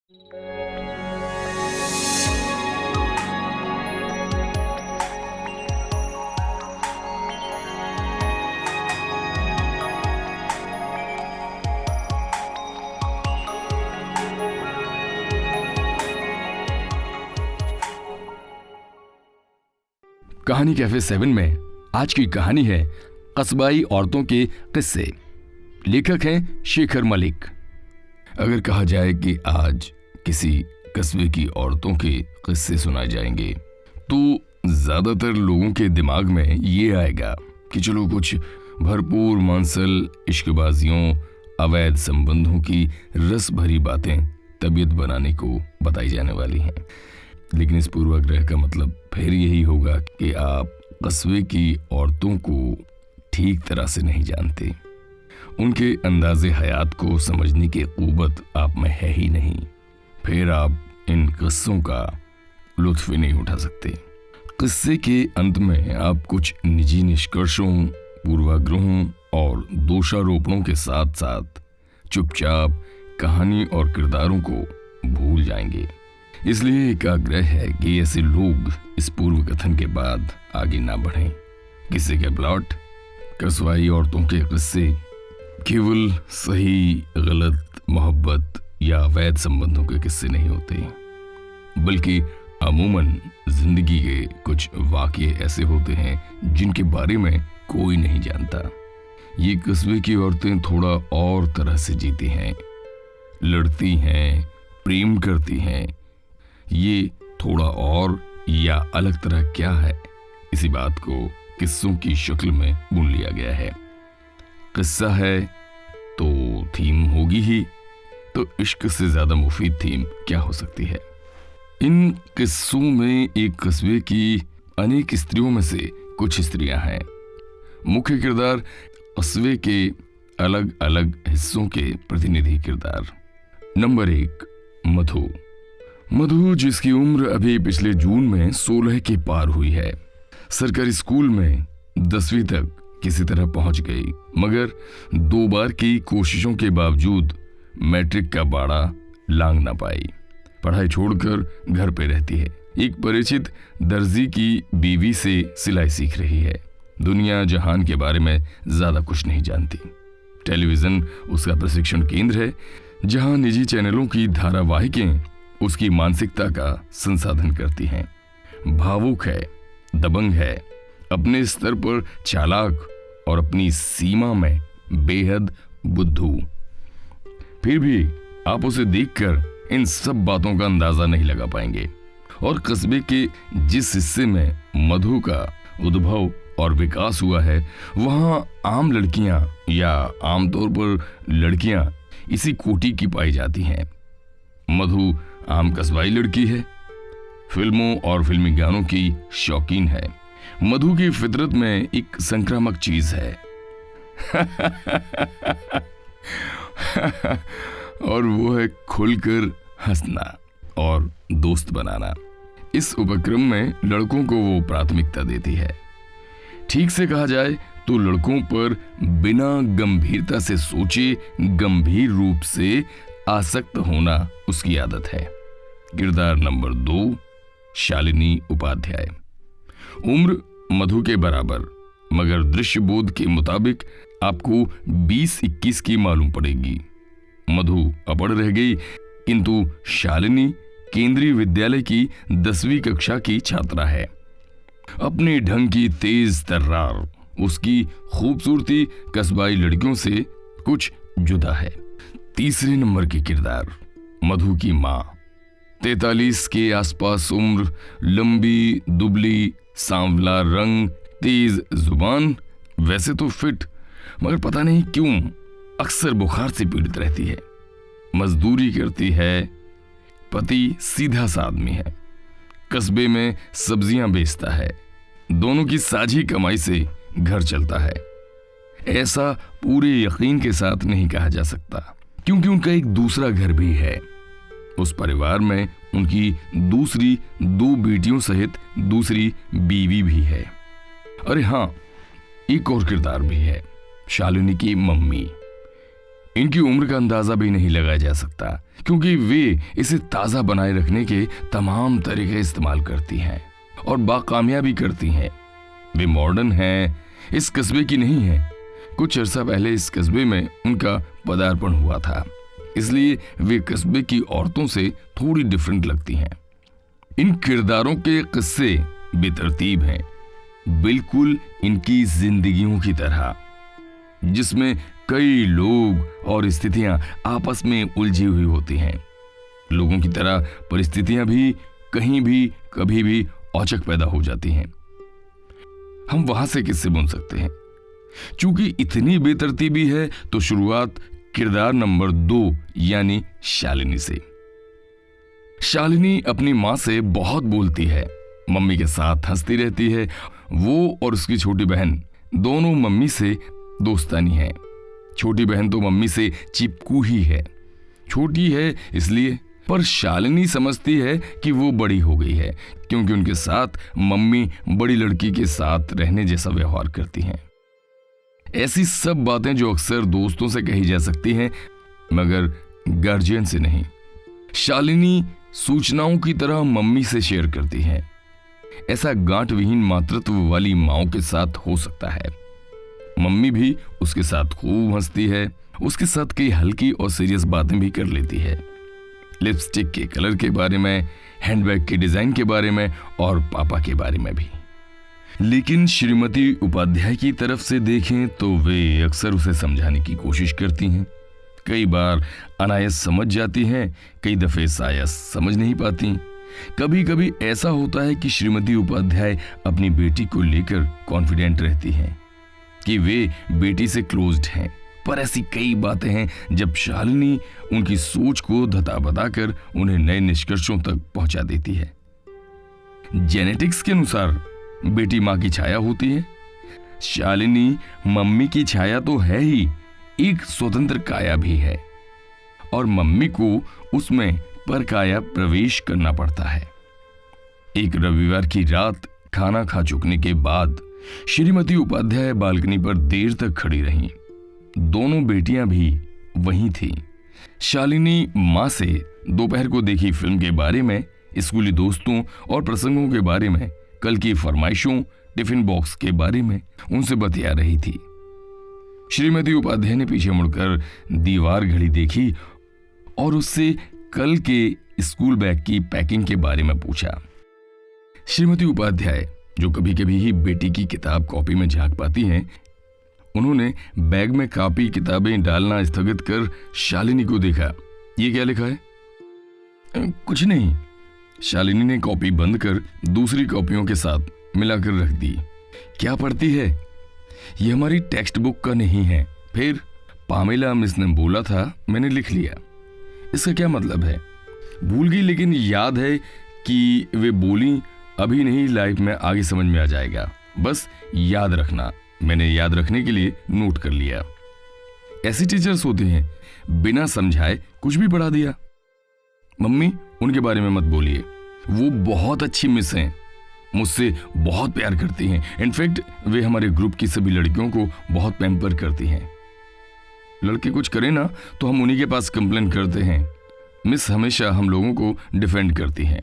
कहानी कैफे 7 में आज की कहानी है कस्बाई औरतों के किस्से। लेखक हैं शेखर मलिक। अगर कहा जाए कि आज किसी कस्बे की औरतों के किस्से सुनाए जाएंगे तो ज्यादातर लोगों के दिमाग में ये आएगा कि चलो कुछ भरपूर मांसल इश्कबाजियों, अवैध संबंधों की रस भरी बातें तबीयत बनाने को बताई जाने वाली हैं। लेकिन इस पूर्वाग्रह का मतलब फिर यही होगा कि आप कस्बे की औरतों को ठीक तरह से नहीं जानते। उनके अंदाजे हयात को समझने की क़ुव्वत आप में है ही नहीं। फिर आप इन किस्सों का लुत्फ़ ही नहीं उठा सकते। किस्से के अंत में आप कुछ निजी निष्कर्षों, पूर्वाग्रहों और दोषारोपणों के साथ साथ चुपचाप कहानी और किरदारों को भूल जाएंगे। इसलिए एक आग्रह है कि ऐसे लोग इस पूर्व कथन के बाद आगे ना बढ़ें। किस्से के प्लॉट, कस्बाई औरतों के किस्से केवल सही गलत मोहब्बत या अवैध संबंधों के किस्से नहीं होते, बल्कि अमूमन जिंदगी के कुछ वाक़ये ऐसे होते हैं जिनके बारे में कोई नहीं जानता। ये कस्बे की औरतें थोड़ा और तरह से जीती हैं, लड़ती हैं, प्रेम करती हैं। ये थोड़ा और या अलग तरह क्या है, इसी बात को किस्सों की शक्ल में बुन लिया गया है। किस्सा है तो थीम होगी ही, तो इश्क से ज्यादा मुफीद थीम क्या हो सकती है। इन किस्सों में एक कस्बे की अनेक स्त्रियों में से कुछ स्त्रियां हैं। मुख्य किरदार कस्बे के अलग अलग हिस्सों के प्रतिनिधि किरदार। नंबर 1, मधु। मधु, जिसकी उम्र अभी पिछले जून में 16 के पार हुई है, सरकारी स्कूल में 10वीं तक किसी तरह पहुंच गई, मगर 2 बार की कोशिशों के बावजूद मैट्रिक का बाड़ा लांघ ना पाई। पढ़ाई छोड़कर घर पे रहती है। एक परिचित दर्जी की बीवी से सिलाई सीख रही है। दुनिया जहान के बारे में ज्यादा कुछ नहीं जानती। टेलीविजन उसका प्रशिक्षण केंद्र है, जहां निजी चैनलों की धारावाहिकें उसकी मानसिकता का संसाधन करती हैं। भावुक है, दबंग है, अपने स्तर पर चालाक और अपनी सीमा में बेहद बुद्धू। फिर भी आप उसे देखकर इन सब बातों का अंदाजा नहीं लगा पाएंगे। और कस्बे के जिस हिस्से में मधु का उद्भव और विकास हुआ है, वहां आम लड़कियां या आमतौर पर लड़कियां इसी कोटि की पाई जाती हैं। मधु आम कस्बाई लड़की है, फिल्मों और फिल्मी गानों की शौकीन है। मधु की फितरत में एक संक्रामक चीज है और वो है खुलकर हंसना और दोस्त बनाना। इस उपक्रम में लड़कों को वो प्राथमिकता देती है। ठीक से कहा जाए तो लड़कों पर बिना गंभीरता से सोचे गंभीर रूप से आसक्त होना उसकी आदत है। किरदार नंबर 2, शालिनी उपाध्याय। उम्र मधु के बराबर, मगर दृश्य बोध के मुताबिक आपको 20-21 की मालूम पड़ेगी। मधु अपढ़ रह गई, किंतु शालिनी केंद्रीय विद्यालय की 10वीं कक्षा की छात्रा है। अपने ढंग की तेज तर्रार, उसकी खूबसूरती कस्बाई लड़कियों से कुछ जुदा है। तीसरे नंबर की किरदार मधु की माँ। 43 के आसपास उम्र, लंबी दुबली, सांवला रंग, तेज जुबान, वैसे तो फिट, मगर पता नहीं क्यों अक्सर बुखार से पीड़ित रहती है। मजदूरी करती है। पति सीधा सा आदमी है, कस्बे में सब्जियां बेचता है। दोनों की साझी कमाई से घर चलता है। ऐसा पूरे यकीन के साथ नहीं कहा जा सकता, क्योंकि उनका एक दूसरा घर भी है। उस परिवार में उनकी दूसरी 2 बेटियों सहित दूसरी बीवी भी है। अरे हाँ, एक और किरदार भी है, शालिनी की मम्मी। इनकी उम्र का अंदाजा भी नहीं लगाया जा सकता, क्योंकि वे इसे ताज़ा बनाए रखने के तमाम तरीके इस्तेमाल करती हैं और बाकामयाबी करती हैं। वे मॉडर्न हैं, इस कस्बे की नहीं है। कुछ अर्सा पहले इस कस्बे में उनका पदार्पण हुआ था, इसलिए वे कस्बे की औरतों से थोड़ी डिफरेंट लगती हैं। इन किरदारों के किस्से बेतरतीब हैं, बिल्कुल इनकी जिंदगियों की तरह, जिसमें कई लोग और स्थितियां आपस में उलझी हुई होती हैं। लोगों की तरह परिस्थितियां भी कहीं भी कभी भी औचक पैदा हो जाती हैं। हम वहां से किससे बुन सकते हैं? चूंकि इतनी बेतरतीबी है तो शुरुआत किरदार नंबर 2 यानी शालिनी से। शालिनी अपनी मां से बहुत बोलती है, मम्मी के साथ हंसती रहती है। वो और उसकी छोटी बहन दोनों मम्मी से दोस्तानी है। छोटी बहन तो मम्मी से चिपकू ही है, छोटी है इसलिए, पर शालिनी समझती है कि वो बड़ी हो गई है, क्योंकि उनके साथ मम्मी बड़ी लड़की के साथ रहने जैसा व्यवहार करती हैं। ऐसी सब बातें जो अक्सर दोस्तों से कही जा सकती हैं, मगर गार्जियन से नहीं। शालिनी सूचनाओं की तरह मम्मी से शेयर करती है। ऐसा गांठ विहीन मातृत्व वाली माओं के साथ हो सकता है। मम्मी भी उसके साथ खूब हंसती है, उसके साथ कई हल्की और सीरियस बातें भी कर लेती है, लिपस्टिक के कलर के बारे में, हैंडबैग के डिजाइन के बारे में और पापा के बारे में भी। लेकिन श्रीमती उपाध्याय की तरफ से देखें तो वे अक्सर उसे समझाने की कोशिश करती हैं। कई बार अनायास समझ जाती हैं, कई दफे सायास समझ नहीं पाती। कभी कभी ऐसा होता है कि श्रीमती उपाध्याय अपनी बेटी को लेकर कॉन्फिडेंट रहती हैं कि वे बेटी से क्लोज्ड हैं, पर ऐसी कई बातें हैं जब शालिनी उनकी सोच को धता बताकर उन्हें नए निष्कर्षों तक पहुंचा देती है। जेनेटिक्स के अनुसार बेटी मां की छाया होती है। शालिनी मम्मी की छाया तो है ही, एक स्वतंत्र काया भी है, और मम्मी को उसमें परकाया प्रवेश करना पड़ता है। एक रविवार की रात खाना खा चुकने के बाद श्रीमती उपाध्याय बालकनी पर देर तक खड़ी रहीं। दोनों बेटियां भी वहीं थीं। शालिनी मां से दोपहर को देखी फिल्म के बारे में, स्कूली दोस्तों और प्रसंगों के बारे में, कल की फरमाइशों, टिफिन बॉक्स के बारे में उनसे बतिया रही थी। श्रीमती उपाध्याय ने पीछे मुड़कर दीवार घड़ी देखी और उससे कल के स्कूल बैग की पैकिंग के बारे में पूछा। श्रीमती उपाध्याय, जो कभी कभी ही बेटी की किताब कॉपी में झांक पाती हैं, उन्होंने बैग में कॉपी किताबें डालना स्थगित कर शालिनी को देखा। ये क्या लिखा है? कुछ नहीं। शालिनी ने कॉपी बंद कर दूसरी कॉपियों के साथ मिलाकर रख दी। क्या पढ़ती है? ये हमारी टेक्स्ट बुक का नहीं है। फिर पामेला मिस ने बोला था, मैंने लिख लिया। इसका क्या मतलब है? भूल गई, लेकिन याद है कि वे बोली, अभी नहीं, लाइफ में आगे समझ में आ जाएगा, बस याद रखना। मैंने याद रखने के लिए नोट कर लिया। ऐसे टीचर्स होते हैं, बिना समझाए कुछ भी पढ़ा दिया। मम्मी, उनके बारे में मत बोलिए, वो बहुत अच्छी मिस हैं, मुझसे बहुत प्यार करती हैं। इनफैक्ट वे हमारे ग्रुप की सभी लड़कियों को बहुत पैम्पर करती हैं। लड़के कुछ करें ना तो हम उन्हीं के पास कंप्लेन करते हैं। मिस हमेशा हम लोगों को डिफेंड करती हैं।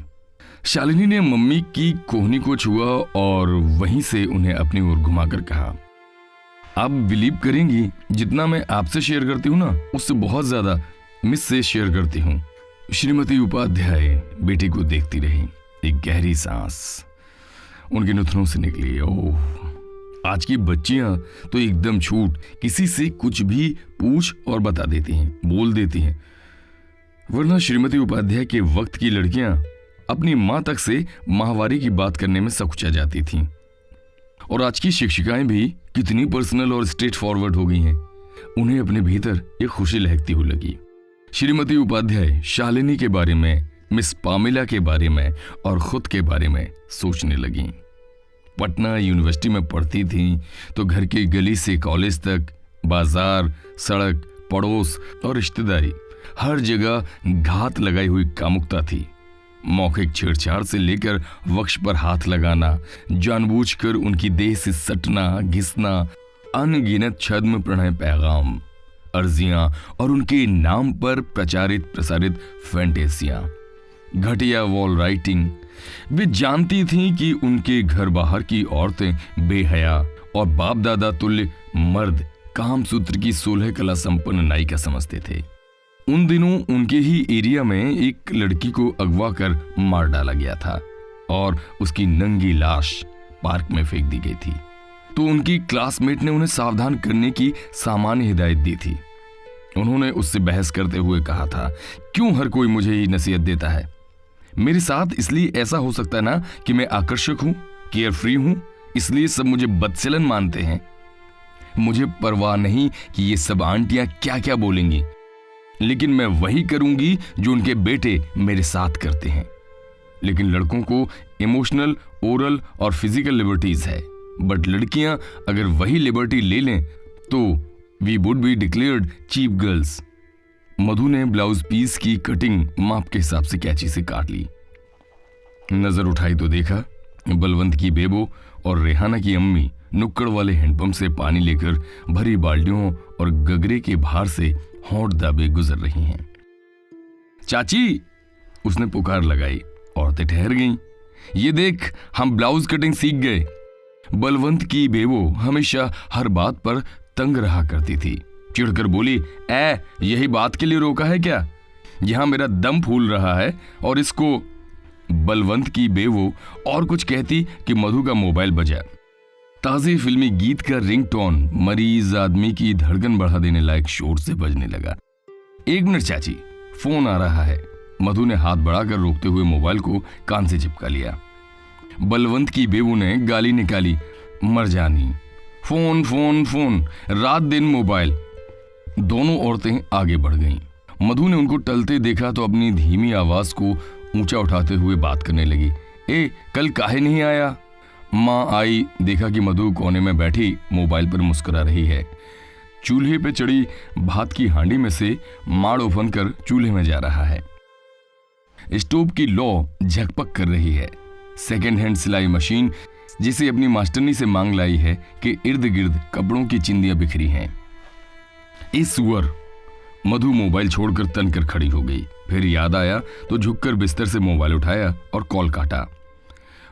शालिनी ने मम्मी की कोहनी को छुआ और वहीं से उन्हें अपनी ओर घुमाकर कहा, आप बिलीव करेंगी, जितना मैं आपसे शेयर करती हूँ ना, उससे बहुत ज्यादा मिस से शेयर करती हूँ। श्रीमती उपाध्याय बेटी को देखती रही। एक गहरी सांस उनके नथनों से निकली। ओह, आज की बच्चियां तो एकदम छूट, किसी से कुछ भी पूछ और बता देती हैं, बोल देती हैं। वरना श्रीमती उपाध्याय के वक्त की लड़कियां अपनी मां तक से माहवारी की बात करने में सकुचा जाती थीं। और आज की शिक्षिकाएं भी कितनी पर्सनल और स्ट्रेट फॉरवर्ड हो गई हैं। उन्हें अपने भीतर एक खुशी लहकती हुई लगी। श्रीमती उपाध्याय शालिनी के बारे में, मिस पामेला के बारे में और खुद के बारे में सोचने लगीं। पटना यूनिवर्सिटी में पढ़ती थीं तो घर की गली से कॉलेज तक, बाजार, सड़क, पड़ोस और रिश्तेदारी, हर जगह घात लगाई हुई कामुकता थी। मौखिक छेड़छाड़ से लेकर वक्ष पर हाथ लगाना, जानबूझकर उनकी देह से सटना, घिसना, अनगिनत छद्म प्रणय पैगाम, अर्जियां और उनके नाम पर प्रचारित प्रसारित फैंटेसियां, घटिया वॉल राइटिंग। वे जानती थीं कि उनके घर बाहर की औरतें बेहया और बाप दादा तुल्य मर्द कामसूत्र की 16 कला संपन्न नायिका समझते थे। उन दिनों उनके ही एरिया में एक लड़की को अगवा कर मार डाला गया था और उसकी नंगी लाश पार्क में फेंक दी गई थी। तो उनकी क्लासमेट ने उन्हें सावधान करने की सामान्य हिदायत दी थी। उन्होंने उससे बहस करते हुए कहा था, क्यों हर कोई मुझे ही नसीहत देता है? मेरे साथ इसलिए ऐसा हो सकता है ना कि मैं आकर्षक हूं, केयर फ्री हूं, इसलिए सब मुझे बदचलन मानते हैं। मुझे परवाह नहीं कि ये सब आंटियां क्या क्या बोलेंगी, लेकिन मैं वही करूंगी जो उनके बेटे मेरे साथ करते हैं। लेकिन लड़कों को इमोशनल, ओरल और फिजिकल लिबर्टीज है, बट लड़कियां अगर वही लिबर्टी ले लें तो we would be declared cheap girls. Madhu ने ब्लाउज पीस की कटिंग माप के हिसाब से कैंची से काट ली। नजर उठाई तो देखा बलवंत की बेबो और रेहाना की अम्मी नुक्कड़ वाले हैंडपंप से पानी लेकर भरी बाल्टियों और गगरे के भार से होंठ दाबे गुजर रही हैं। चाची, उसने पुकार लगाई। औरतें ठहर गईं। ये देख, हम ब्लाउज कटिंग सीख गए। बलवंत की बेबो हमेशा हर बात पर तंग रहा करती थी। चिढ़कर बोली, यही बात के लिए रोका है क्या? यहां मेरा दम फूल रहा है और इसको। बलवंत की बेबो और कुछ कहती कि मधु का मोबाइल बजा। ताजे फिल्मी गीत का रिंगटोन मरीज आदमी की धड़कन बढ़ा देने लायक शोर से बजने लगा। 1 मिनट चाची, फोन आ रहा है। मधु ने हाथ बढ़ाकर रोकते हुए मोबाइल को कान से चिपका लिया। बलवंत की बेबू ने गाली निकाली, मर जानी, फोन फोन फोन, रात दिन मोबाइल। दोनों औरतें आगे बढ़ गईं। मधु ने उनको टलते देखा तो अपनी धीमी आवाज को ऊंचा उठाते हुए बात करने लगी। कल काहे नहीं आया? माँ आई, देखा कि मधु कोने में बैठी मोबाइल पर मुस्कुरा रही है। चूल्हे पे चढ़ी भात की हांडी में से माड़ उफन कर चूल्हे में जा रहा है। स्टोव की लौ झकपक कर रही है। सेकेंड हैंड सिलाई मशीन जिसे अपनी मास्टरनी से मांग लाई है कि इर्द गिर्द कपड़ों की चिंदियां बिखरी हैं। इस सुअर। मधु मोबाइल छोड़कर तन कर खड़ी हो गई। फिर याद आया तो झुककर बिस्तर से मोबाइल उठाया और कॉल काटा।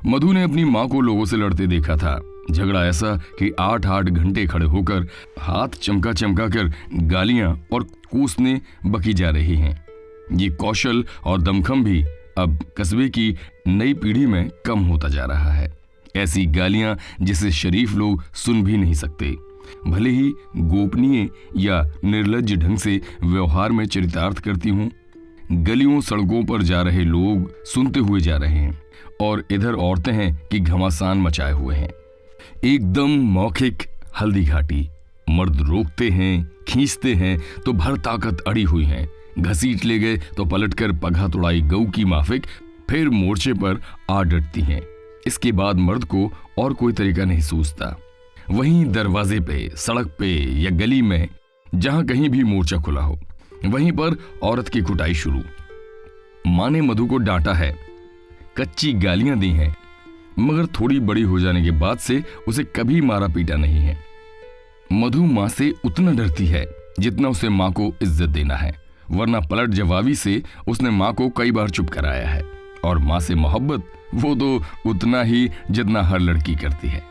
मधु ने अपनी मां को लोगों से लड़ते देखा था। झगड़ा ऐसा कि 8-8 घंटे खड़े होकर हाथ चमका चमका कर गालियां और कूसने बकी जा रही हैं। ये कौशल और दमखम भी अब कस्बे की नई पीढ़ी में कम होता जा रहा है। ऐसी गालियां जिसे शरीफ लोग सुन भी नहीं सकते, भले ही गोपनीय या निर्लज्ज ढंग से व्यवहार में चरितार्थ करती हूं। गलियों सड़कों पर जा रहे लोग सुनते हुए जा रहे हैं और इधर औरतें हैं कि घमासान मचाए हुए हैं। एकदम मौखिक हल्दी घाटी। मर्द रोकते हैं, खींचते हैं तो भर ताकत अड़ी हुई हैं। घसीट ले गए तो पलटकर पगहा तोड़ाई गऊ की माफिक फिर मोर्चे पर आ डटती हैं। इसके बाद मर्द को और कोई तरीका नहीं सूझता। वहीं दरवाजे पे, सड़क पे या गली में जहां कहीं भी मोर्चा खुला हो, वहीं पर औरत की कुटाई शुरू। मां ने मधु को डांटा है, कच्ची गालियां दी हैं, मगर थोड़ी बड़ी हो जाने के बाद से उसे कभी मारा पीटा नहीं है। मधु मां से उतना डरती है जितना उसे मां को इज्जत देना है, वरना पलट जवाबी से उसने मां को कई बार चुप कराया है। और मां से मोहब्बत वो तो उतना ही जितना हर लड़की करती है।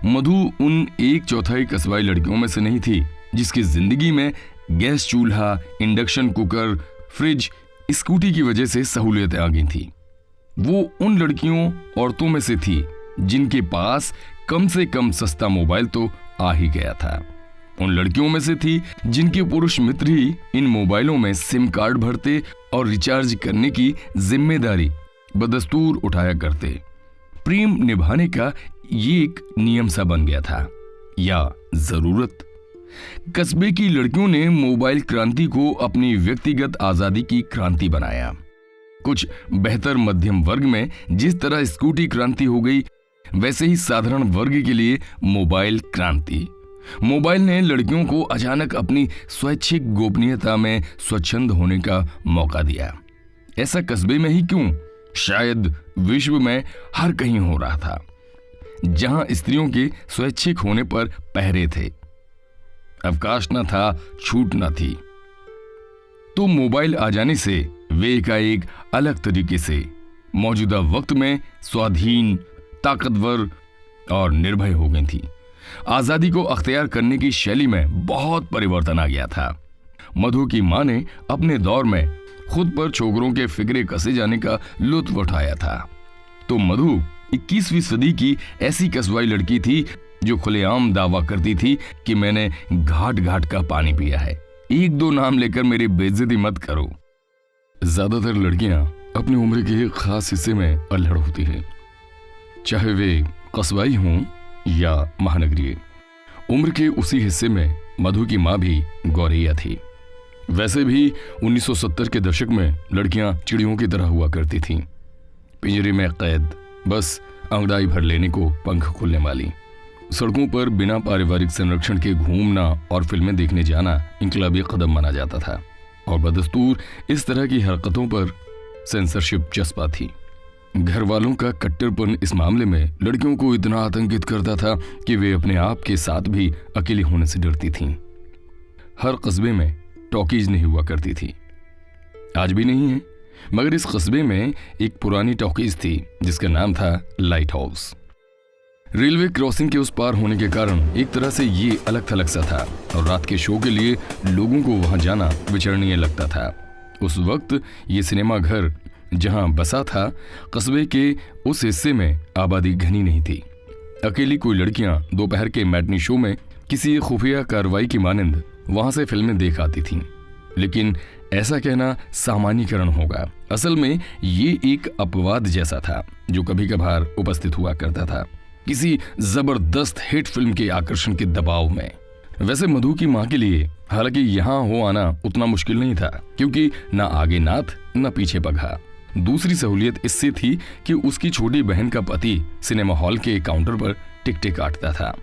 मधु उन 1/4 कस्बाई लड़कियों में से नहीं थी जिसकी जिंदगी में गैस चूल्हा, इंडक्शन कुकर, फ्रिज, स्कूटी की वजह से सहूलियतें आ गई थी। वो उन लड़कियों, औरतों में से थी जिनके पास कम से कम सस्ता मोबाइल तो आ ही गया था। उन लड़कियों में से थी जिनके पुरुष मित्र ही इन मोबाइलों में सिम कार्ड भरते और रिचार्ज करने की जिम्मेदारी बदस्तूर उठाया करते। प्रेम निभाने का ये एक नियम सा बन गया था, या जरूरत। कस्बे की लड़कियों ने मोबाइल क्रांति को अपनी व्यक्तिगत आजादी की क्रांति बनाया। कुछ बेहतर मध्यम वर्ग में जिस तरह स्कूटी क्रांति हो गई, वैसे ही साधारण वर्ग के लिए मोबाइल क्रांति। मोबाइल ने लड़कियों को अचानक अपनी स्वैच्छिक गोपनीयता में स्वच्छंद होने का मौका दिया। ऐसा कस्बे में ही क्यों, शायद विश्व में हर कहीं हो रहा था, जहां स्त्रियों के स्वैच्छिक होने पर पहरे थे। अवकाश न था, छूट न थी। तो मोबाइल आ जाने से वे एकाएक अलग तरीके से मौजूदा वक्त में स्वाधीन, ताकतवर और निर्भय हो गई थी। आजादी को अख्तियार करने की शैली में बहुत परिवर्तन आ गया था। मधु की मां ने अपने दौर में खुद पर छोकरों के फिक्रे कसे जाने का लुत्फ उठाया था, तो मधु 21वीं सदी की ऐसी कस्बाई लड़की थी जो खुलेआम दावा करती थी कि मैंने घाट घाट का पानी पिया है, एक दो नाम लेकर मेरी बेइज्जती मत करो। ज्यादातर लड़कियां अपनी उम्र के एक खास हिस्से में अल्हड़ होती है, चाहे वे कस्बाई हों या महानगरीय। उम्र के उसी हिस्से में मधु की मां भी गौरैया थी। वैसे भी 1970 के दशक में लड़कियां चिड़ियों की तरह हुआ करती थीं, पिंजरे में कैद, बस अंगड़ाई भर लेने को पंख खुलने वाली। सड़कों पर बिना पारिवारिक संरक्षण के घूमना और फिल्में देखने जाना इनकलाबी कदम माना जाता था, और बदस्तूर इस तरह की हरकतों पर सेंसरशिप चस्पा थी। घर वालों का कट्टरपन इस मामले में लड़कियों को इतना आतंकित करता था कि वे अपने आप के साथ भी अकेली होने से डरती थीं। हर कस्बे में टॉकीज नहीं हुआ करती थी, आज भी नहीं है, मगर इस कस्बे में एक पुरानी टॉकीज थी जिसका नाम था लाइट हाउस। रेलवे क्रॉसिंग के उस पार होने के कारण एक तरह से ये अलग थलग सा था, और रात के शो के लिए लोगों को वहां जाना विचरणीय लगता था। उस वक्त ये सिनेमा घर जहां बसा था, कस्बे के उस हिस्से में आबादी घनी नहीं थी। अकेली कोई लड़कियां दोपहर के मैटनी शो में किसी खुफिया कार्रवाई की मानंद वहां से फिल्में देख आती थीं। लेकिन ऐसा कहना सामान्यीकरण होगा। असल में ये एक अपवाद जैसा था जो कभी कभार उपस्थित हुआ करता था, किसी जबरदस्त हिट फिल्म के आकर्षण के दबाव में। वैसे मधु की मां के लिए हालांकि यहाँ हो आना उतना मुश्किल नहीं था, क्योंकि न आगे नाथ न पीछे पगहा। दूसरी सहूलियत इससे थी कि उसकी छोटी बहन का पति सिनेमा हॉल के काउंटर पर टिकटें काटता था।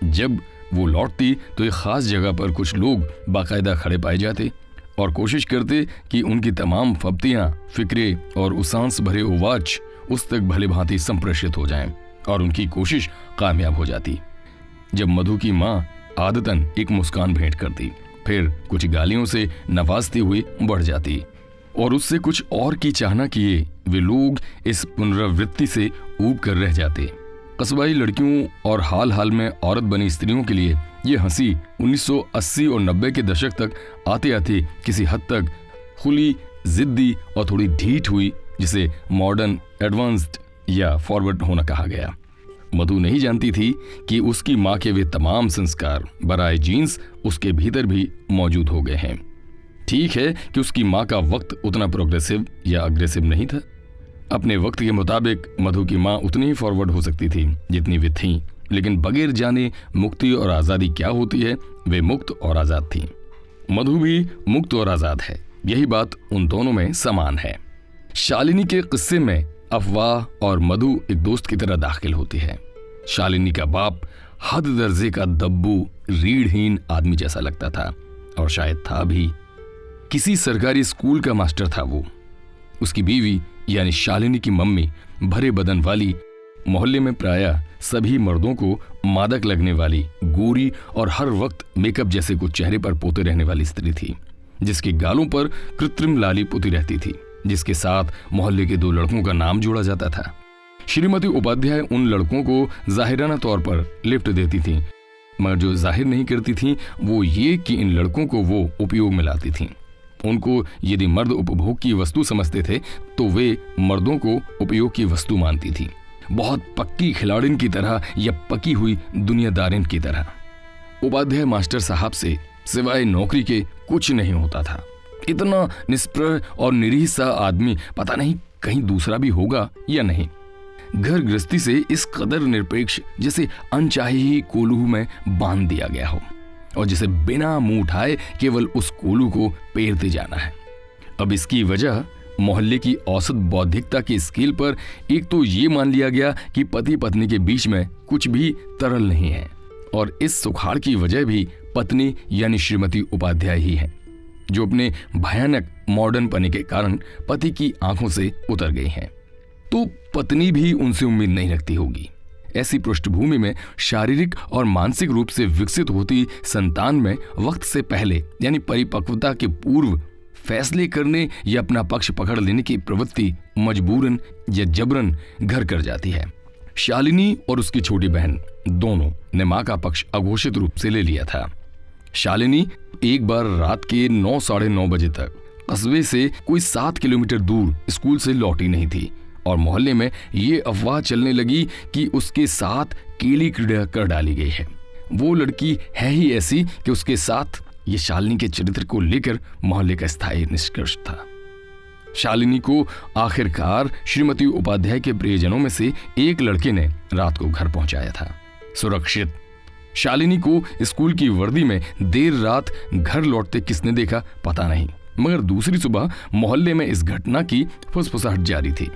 जब वो लौटती तो एक खास जगह पर कुछ लोग बाकायदा खड़े पाए जाते और कोशिश करते कि उनकी तमाम फब्तियां, फिक्रे और उसांस भरे उवाच उस तक भली भांति संप्रेषित हो जाएं, और उनकी कोशिश कामयाब हो जाती। जब मधु की मां आदतन एक मुस्कान भेंट करती, फिर कुछ गालियों से नवाजती हुई बढ़ जाती, और उससे कुछ और की चाहना किए वे लोग इस पुनरावृत्ति से ऊब कर रह जाते। कस्बाई लड़कियों और हाल हाल में औरत बनी स्त्रियों के लिए ये हंसी 1980 और 90 के दशक तक आते आते किसी हद तक खुली, जिद्दी और थोड़ी ढीठ हुई, जिसे मॉडर्न, एडवांस्ड या फॉरवर्ड होना कहा गया। मधु नहीं जानती थी कि उसकी माँ के वे तमाम संस्कार बराए जीन्स उसके भीतर भी मौजूद हो गए हैं। ठीक है कि उसकी माँ का वक्त उतना प्रोग्रेसिव या अग्रेसिव नहीं था। अपने वक्त के मुताबिक मधु की माँ उतनी ही फॉरवर्ड हो सकती थी जितनी वे थीं, लेकिन बगैर जाने मुक्ति और आज़ादी क्या होती है, वे मुक्त और आज़ाद थीं। मधु भी मुक्त और आज़ाद है, यही बात उन दोनों में समान है। शालिनी के किस्से में अफवाह और मधु एक दोस्त की तरह दाखिल होती है। शालिनी का बाप हद दर्जे का दब्बू, रीढ़हीन आदमी जैसा लगता था, और शायद था भी। किसी सरकारी स्कूल का मास्टर था वो। उसकी बीवी यानी शालिनी की मम्मी भरे बदन वाली, मोहल्ले में प्रायः सभी मर्दों को मादक लगने वाली, गोरी और हर वक्त मेकअप जैसे कुछ चेहरे पर पोते रहने वाली स्त्री थी, जिसके गालों पर कृत्रिम लाली पोती रहती थी, जिसके साथ मोहल्ले के 2 लड़कों का नाम जोड़ा जाता था। श्रीमती उपाध्याय उन लड़कों को जाहिराना तौर पर लिफ्ट देती थीं, मगर जो जाहिर नहीं करती थीं वो ये कि इन लड़कों को वो उपयोग में लाती थीं। उनको यदि मर्द उपभोग की वस्तु समझते थे तो वे मर्दों को उपयोग की वस्तु मानती थीं, बहुत पक्की खिलाड़िन की तरह या पकी हुई दुनियादारिन की तरह। उपाध्याय मास्टर साहब से सिवाय नौकरी के कुछ नहीं होता था। इतना निष्प्रह और निरीह सा आदमी पता नहीं कहीं दूसरा भी होगा या नहीं। घर गृहस्थी से इस कदर निरपेक्ष जैसे अनचाहे ही कोलू में बांध दिया गया हो, और जिसे बिना मुंह उठाए केवल उस कोलू को पेरते जाना है। अब इसकी वजह मोहल्ले की औसत बौद्धिकता की स्केल पर एक तो ये मान लिया गया कि पति पत्नी के बीच में कुछ भी तरल नहीं है, और इस सुखाड़ की वजह भी पत्नी यानी श्रीमती उपाध्याय ही है, जो अपने भयानक मॉडर्न पने के कारण पति की आंखों से उतर गई हैं। तो पत्नी भी उनसे उम्मीद नहीं रखती होगी। ऐसी पृष्ठभूमि में शारीरिक और मानसिक रूप से विकसित होती संतान में वक्त से पहले यानी परिपक्वता के पूर्व फैसले करने या अपना पक्ष पकड़ लेने की प्रवृत्ति मजबूरन या जबरन घर कर जाती है। शालिनी और उसकी छोटी बहन दोनों ने मां का पक्ष अघोषित रूप से ले लिया था। शालिनी एक बार रात के 9 साढ़े 9 बजे तक कस्बे से कोई 7 किलोमीटर दूर स्कूल से लौटी नहीं थी और मोहल्ले में ये अफवाह चलने लगी कि उसके साथ केली क्रीड़ा कर डाली गई है। वो लड़की है ही ऐसी कि उसके साथ ये शालिनी के चरित्र को लेकर मोहल्ले का स्थायी निष्कर्ष था। शालिनी को आखिरकार श्रीमती उपाध्याय के प्रियजनों में से एक लड़के ने रात को घर पहुंचाया था, सुरक्षित। शालिनी को स्कूल की वर्दी में देर रात घर लौटते किसने देखा पता नहीं, मगर दूसरी सुबह मोहल्ले में इस घटना की फुसफुसाहट जारी थी।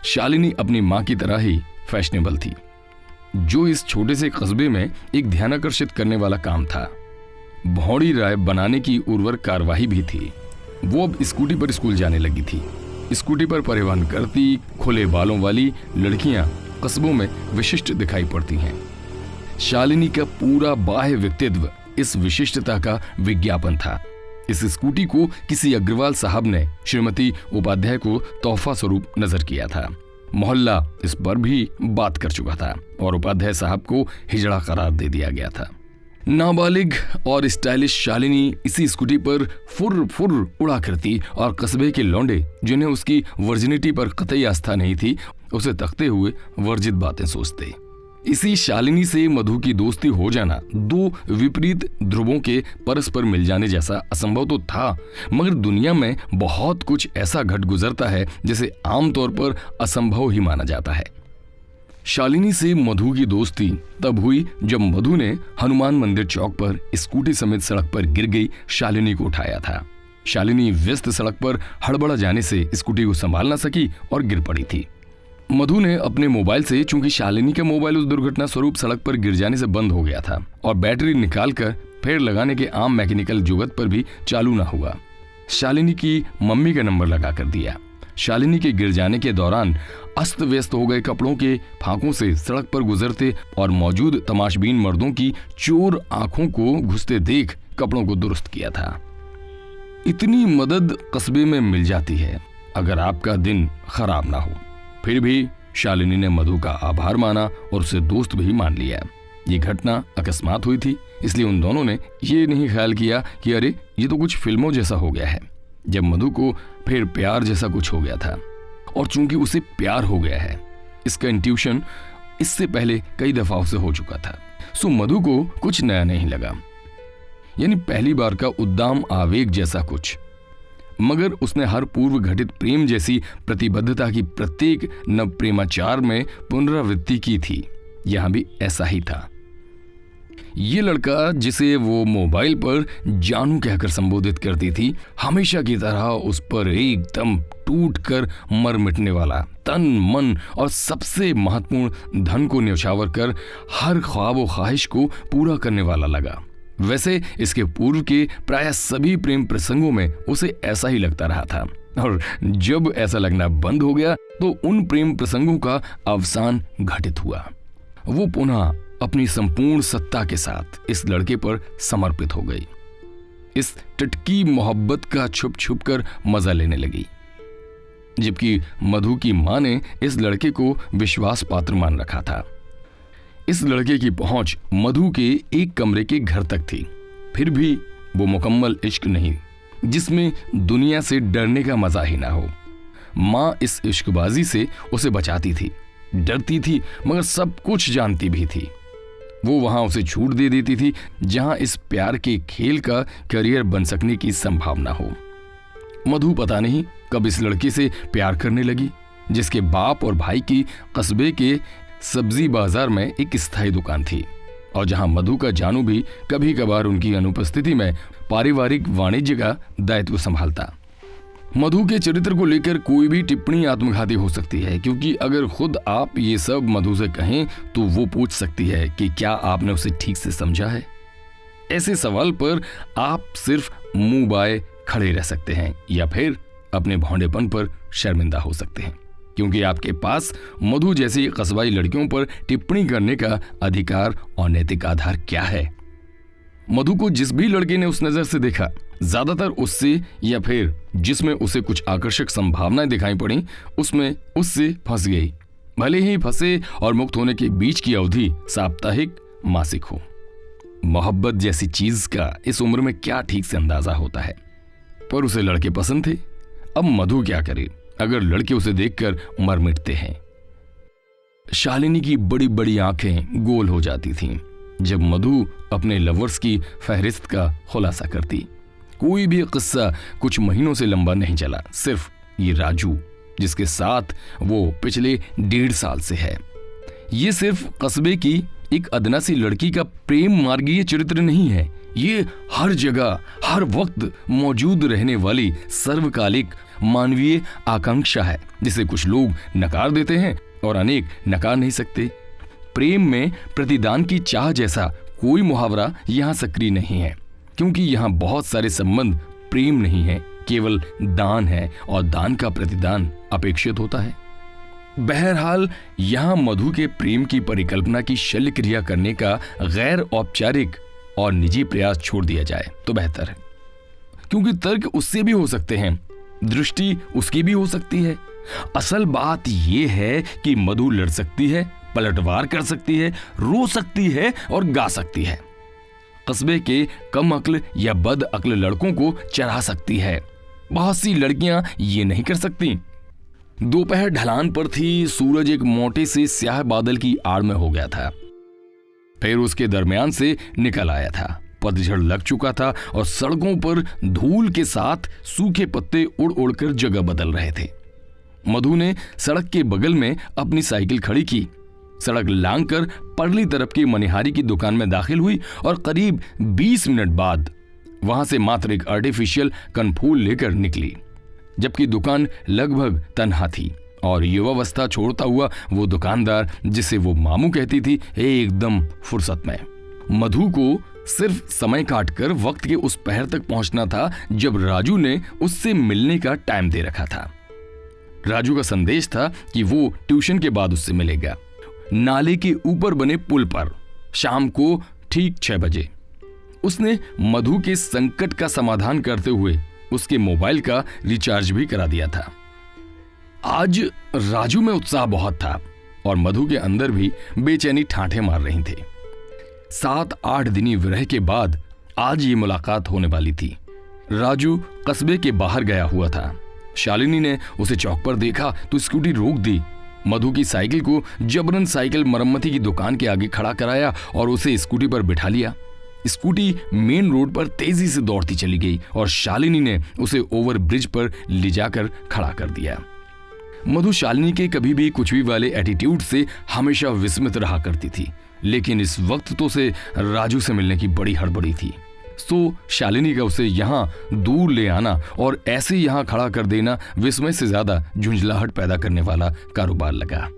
शालिनी अपनी मां की तरह ही फैशनेबल थी, जो इस छोटे से कस्बे में एक ध्यानाकर्षित करने वाला काम था। भौड़ी राय बनाने की उर्वर कार्यवाही भी थी। वो अब स्कूटी पर स्कूल जाने लगी थी। स्कूटी पर परिवहन करती खुले बालों वाली लड़कियां कस्बों में विशिष्ट दिखाई पड़ती हैं। शालिनी का पूरा बाह्य व्यक्तित्व इस विशिष्टता का विज्ञापन था। इस स्कूटी को किसी अग्रवाल साहब ने श्रीमती उपाध्याय को तोहफा स्वरूप नजर किया था। मोहल्ला इस पर भी बात कर चुका था और उपाध्याय साहब को हिजड़ा करार दे दिया गया था। नाबालिग और स्टाइलिश शालिनी इसी स्कूटी पर फुर फुर उड़ा करती और कस्बे के लौंडे जिन्हें उसकी वर्जिनिटी पर कतई आस्था नहीं थी, उसे तकते हुए वर्जित बातें सोचते। इसी शालिनी से मधु की दोस्ती हो जाना दो विपरीत ध्रुवों के परस्पर मिल जाने जैसा असंभव तो था, मगर दुनिया में बहुत कुछ ऐसा घट गुजरता है जिसे आमतौर पर असंभव ही माना जाता है। शालिनी से मधु की दोस्ती तब हुई जब मधु ने हनुमान मंदिर चौक पर स्कूटी समेत सड़क पर गिर गई शालिनी को उठाया था। शालिनी व्यस्त सड़क पर हड़बड़ा जाने से स्कूटी को संभाल न सकी और गिर पड़ी थी। मधु ने अपने मोबाइल से, चूंकि शालिनी का मोबाइल उस दुर्घटना स्वरूप सड़क पर गिर जाने से बंद हो गया था और बैटरी निकालकर फेर लगाने के आम मैकेनिकल जुगत पर भी चालू ना हुआ, शालिनी की मम्मी का नंबर लगा कर दिया। शालिनी के गिर जाने के दौरान अस्त व्यस्त हो गए कपड़ों के फांकों से सड़क पर गुजरते और मौजूद तमाशबीन मर्दों की चोर आंखों को घुसते देख कपड़ों को दुरुस्त किया था। इतनी मदद कस्बे में मिल जाती है अगर आपका दिन खराब ना हो। फिर भी शालिनी ने मधु का आभार माना और उसे दोस्त भी मान लिया। ये घटना अकस्मात हुई थी, इसलिए उन दोनों ने ये नहीं ख्याल किया कि अरे ये तो कुछ फिल्मों जैसा हो गया है। जब मधु को फिर प्यार जैसा कुछ हो गया था, और चूंकि उसे प्यार हो गया है, इसका इंट्यूशन इससे पहले कई दफा उसे हो चुका था, सो मधु को कुछ नया नहीं लगा, यानी पहली बार का उद्दाम आवेग जैसा कुछ। मगर उसने हर पूर्व घटित प्रेम जैसी प्रतिबद्धता की प्रत्येक नव प्रेमाचार में पुनरावृत्ति की थी। यहां भी ऐसा ही था। ये लड़का जिसे वो मोबाइल पर जानू कहकर संबोधित करती थी, हमेशा की तरह उस पर एकदम टूट कर मर मिटने वाला, तन मन और सबसे महत्वपूर्ण धन को न्यौछावर कर हर ख्वाब व ख्वाहिश को पूरा करने वाला लगा। वैसे इसके पूर्व के प्राय सभी प्रेम प्रसंगों में उसे ऐसा ही लगता रहा था, और जब ऐसा लगना बंद हो गया तो उन प्रेम प्रसंगों का अवसान घटित हुआ। वो पुनः अपनी संपूर्ण सत्ता के साथ इस लड़के पर समर्पित हो गई। इस टटकी मोहब्बत का छुप छुप कर मजा लेने लगी, जबकि मधु की मां ने इस लड़के को विश्वास पात्र मान रखा था। इस लड़के की पहुंच मधु के एक कमरे के घर तक थी। फिर भी वो मुकम्मल इश्क नहीं जिसमें दुनिया से डरने का मजा ही ना हो। मां इस इश्कबाजी से उसे बचाती थी, डरती थी, मगर सब कुछ जानती भी थी। वो वहां उसे छूट दे देती थी जहां इस प्यार के खेल का करियर बन सकने की संभावना हो। मधु पता नहीं कब इस लड़के से प्यार करने लगी, जिसके बाप और भाई की कस्बे के सब्जी बाजार में एक स्थायी दुकान थी, और जहां मधु का जानू भी कभी कभार उनकी अनुपस्थिति में पारिवारिक वाणिज्य का दायित्व संभालता। मधु के चरित्र को लेकर कोई भी टिप्पणी आत्मघाती हो सकती है, क्योंकि अगर खुद आप ये सब मधु से कहें तो वो पूछ सकती है कि क्या आपने उसे ठीक से समझा है। ऐसे सवाल पर आप सिर्फ मुंह बाए खड़े रह सकते हैं या फिर अपने भौंडेपन पर शर्मिंदा हो सकते हैं। क्योंकि आपके पास मधु जैसी कस्बाई लड़कियों पर टिप्पणी करने का अधिकार और नैतिक आधार क्या है? मधु को जिस भी लड़के ने उस नजर से देखा, ज्यादातर उससे या फिर जिसमें उसे कुछ आकर्षक संभावनाएं दिखाई पड़ी, उसमें उससे फंस गई, भले ही फंसे और मुक्त होने के बीच की अवधि साप्ताहिक, मासिक हो। मोहब्बत जैसी चीज का इस उम्र में क्या ठीक से अंदाजा होता है, पर उसे लड़के पसंद थे। अब मधु क्या करे अगर लड़के उसे देखकर मर मिटते हैं। शालिनी की बड़ी बड़ी आंखें गोल हो जाती थीं जब मधु अपने लवर्स की फहरिस्त का खुलासा करती। कोई भी किस्सा कुछ महीनों से लंबा नहीं चला, सिर्फ ये राजू जिसके साथ वो पिछले 1.5 साल से है। ये सिर्फ कस्बे की एक अदना सी लड़की का प्रेम मार्गीय चरित्र नहीं है, ये हर जगह हर वक्त मौजूद रहने वाली सर्वकालिक मानवीय आकांक्षा है, जिसे कुछ लोग नकार देते हैं और अनेक नकार नहीं सकते। प्रेम में प्रतिदान की चाह जैसा कोई मुहावरा यहाँ सक्रिय नहीं है, क्योंकि यहाँ बहुत सारे संबंध प्रेम नहीं है, केवल दान है और दान का प्रतिदान अपेक्षित होता है। बहरहाल यहाँ मधु के प्रेम की परिकल्पना की शल्य क्रिया करने का गैर औपचारिक और निजी प्रयास छोड़ दिया जाए तो बेहतर है, क्योंकि तर्क उससे भी हो सकते हैं, दृष्टि उसकी भी हो सकती है। असल बात यह है कि मधु लड़ सकती है, पलटवार कर सकती है, रो सकती है और गा सकती है। कस्बे के कम अक्ल या बद अक्ल लड़कों को चढ़ा सकती है। बहुत सी लड़कियां ये नहीं कर सकती। दोपहर ढलान पर थी, सूरज एक मोटे से स्याह बादल की आड़ में हो गया था, फिर उसके दरमियान से निकल आया था। पतझड़ लग चुका था और सड़कों पर धूल के साथ सूखे पत्ते उड़ उड़कर जगह बदल रहे थे। मधु ने सड़क के बगल में अपनी साइकिल खड़ी की, सड़क लांघकर परली तरफ की मनिहारी की दुकान में दाखिल हुई और करीब 20 मिनट बाद वहां से मात्र एक आर्टिफिशियल कनफूल लेकर निकली, जबकि दुकान लगभग तन्हा थी और युवावस्था छोड़ता हुआ वो दुकानदार जिसे वो मामू कहती थी एकदम फुर्सत में। मधु को सिर्फ समय काटकर वक्त के उस पहर तक पहुंचना था जब राजू ने उससे मिलने का टाइम दे रखा था। राजू का संदेश था कि वो ट्यूशन के बाद उससे मिलेगा, नाले के ऊपर बने पुल पर, शाम को ठीक 6 बजे। उसने मधु के संकट का समाधान करते हुए उसके मोबाइल का रिचार्ज भी करा दिया था। आज राजू में उत्साह बहुत था और मधु के अंदर भी बेचैनी ठाठे मार रही थी। 7-8 दिनी विरह के बाद आज ये मुलाकात होने वाली थी। राजू कस्बे के बाहर गया हुआ था। शालिनी ने उसे चौक पर देखा तो स्कूटी रोक दी, मधु की साइकिल को जबरन साइकिल मरम्मती की दुकान के आगे खड़ा कराया और उसे स्कूटी पर बिठा लिया। स्कूटी मेन रोड पर तेजी से दौड़ती चली गई और शालिनी ने उसे ओवर ब्रिज पर ले जाकर खड़ा कर दिया। मधु शालिनी के कभी भी कुछ भी वाले एटीट्यूड से हमेशा विस्मित रहा करती थी, लेकिन इस वक्त तो उसे राजू से मिलने की बड़ी हड़बड़ी थी। सो शालिनी का उसे यहाँ दूर ले आना और ऐसे यहाँ खड़ा कर देना विस्मय से ज्यादा झुंझलाहट पैदा करने वाला कारोबार लगा।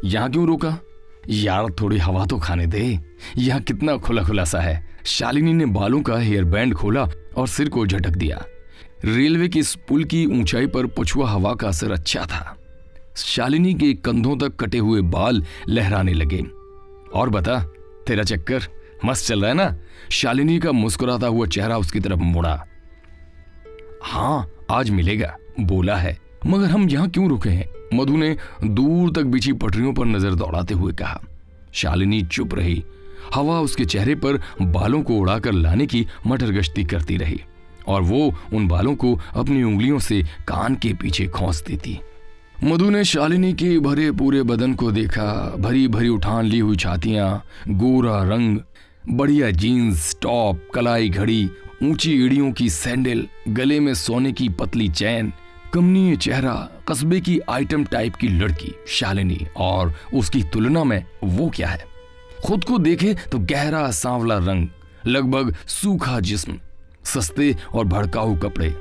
यहाँ क्यों रोका यार, थोड़ी हवा तो खाने दे, यहाँ कितना खुला खुला सा है। शालिनी ने बालों का हेयर बैंड खोला और सिर को झटक दिया। रेलवे के इस पुल की ऊंचाई पर पछुआ हवा का असर अच्छा था। शालिनी के कंधों तक कटे हुए बाल लहराने लगे। और बता, तेरा चक्कर मस्त चल रहा है ना? शालिनी का मुस्कुराता हुआ चेहरा उसकी तरफ मुड़ा। हाँ, आज मिलेगा बोला है, मगर हम यहाँ क्यों रुके हैं? मधु ने दूर तक बिछी पटरियों पर नजर दौड़ाते हुए कहा। शालिनी चुप रही। हवा उसके चेहरे पर बालों को उड़ाकर लाने की मटरगश्ती करती रही और वो उन बालों को अपनी उंगलियों से कान के पीछे खौंस देती। मधु ने शालिनी के भरे पूरे बदन को देखा, भरी भरी उठान ली हुई छातियां, गोरा रंग, बढ़िया जीन्स टॉप, कलाई घड़ी, ऊंची एड़ियों की सैंडल, गले में सोने की पतली चैन, कमनीय चेहरा, कस्बे की आइटम टाइप की लड़की शालिनी। और उसकी तुलना में वो क्या है? खुद को देखे तो गहरा सांवला रंग, लगभग सूखा जिस्म, सस्ते और भड़काऊ कपड़े।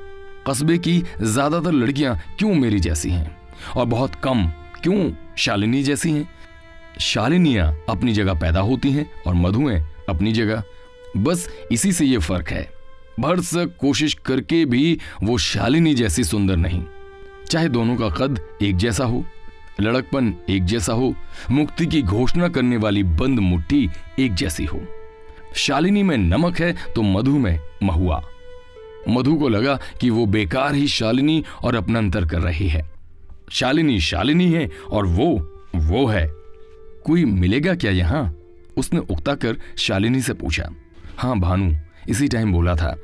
कस्बे की ज्यादातर लड़कियां क्यों मेरी जैसी हैं और बहुत कम क्यों शालिनी जैसी हैं? शालिनियां अपनी जगह पैदा होती हैं और मधुएं अपनी जगह। बस इसी से ये फर्क है। भरसक कोशिश करके भी वो शालिनी जैसी सुंदर नहीं। चाहे दोनों का कद एक जैसा हो, लड़कपन एक जैसा हो, मुक्ति की घोषणा करने वाली बंद मुट्ठी एक जैसी हो। शालिनी में नमक है तो मधु में महुआ। मधु को लगा कि वो बेकार ही शालिनी और अपना अंतर कर रही है। शालिनी शालिनी है और वो है। कोई मिलेगा क्या यहां? उसने उकता कर शालिनी से पूछा। हाँ भानु इसी टाइम बोला था।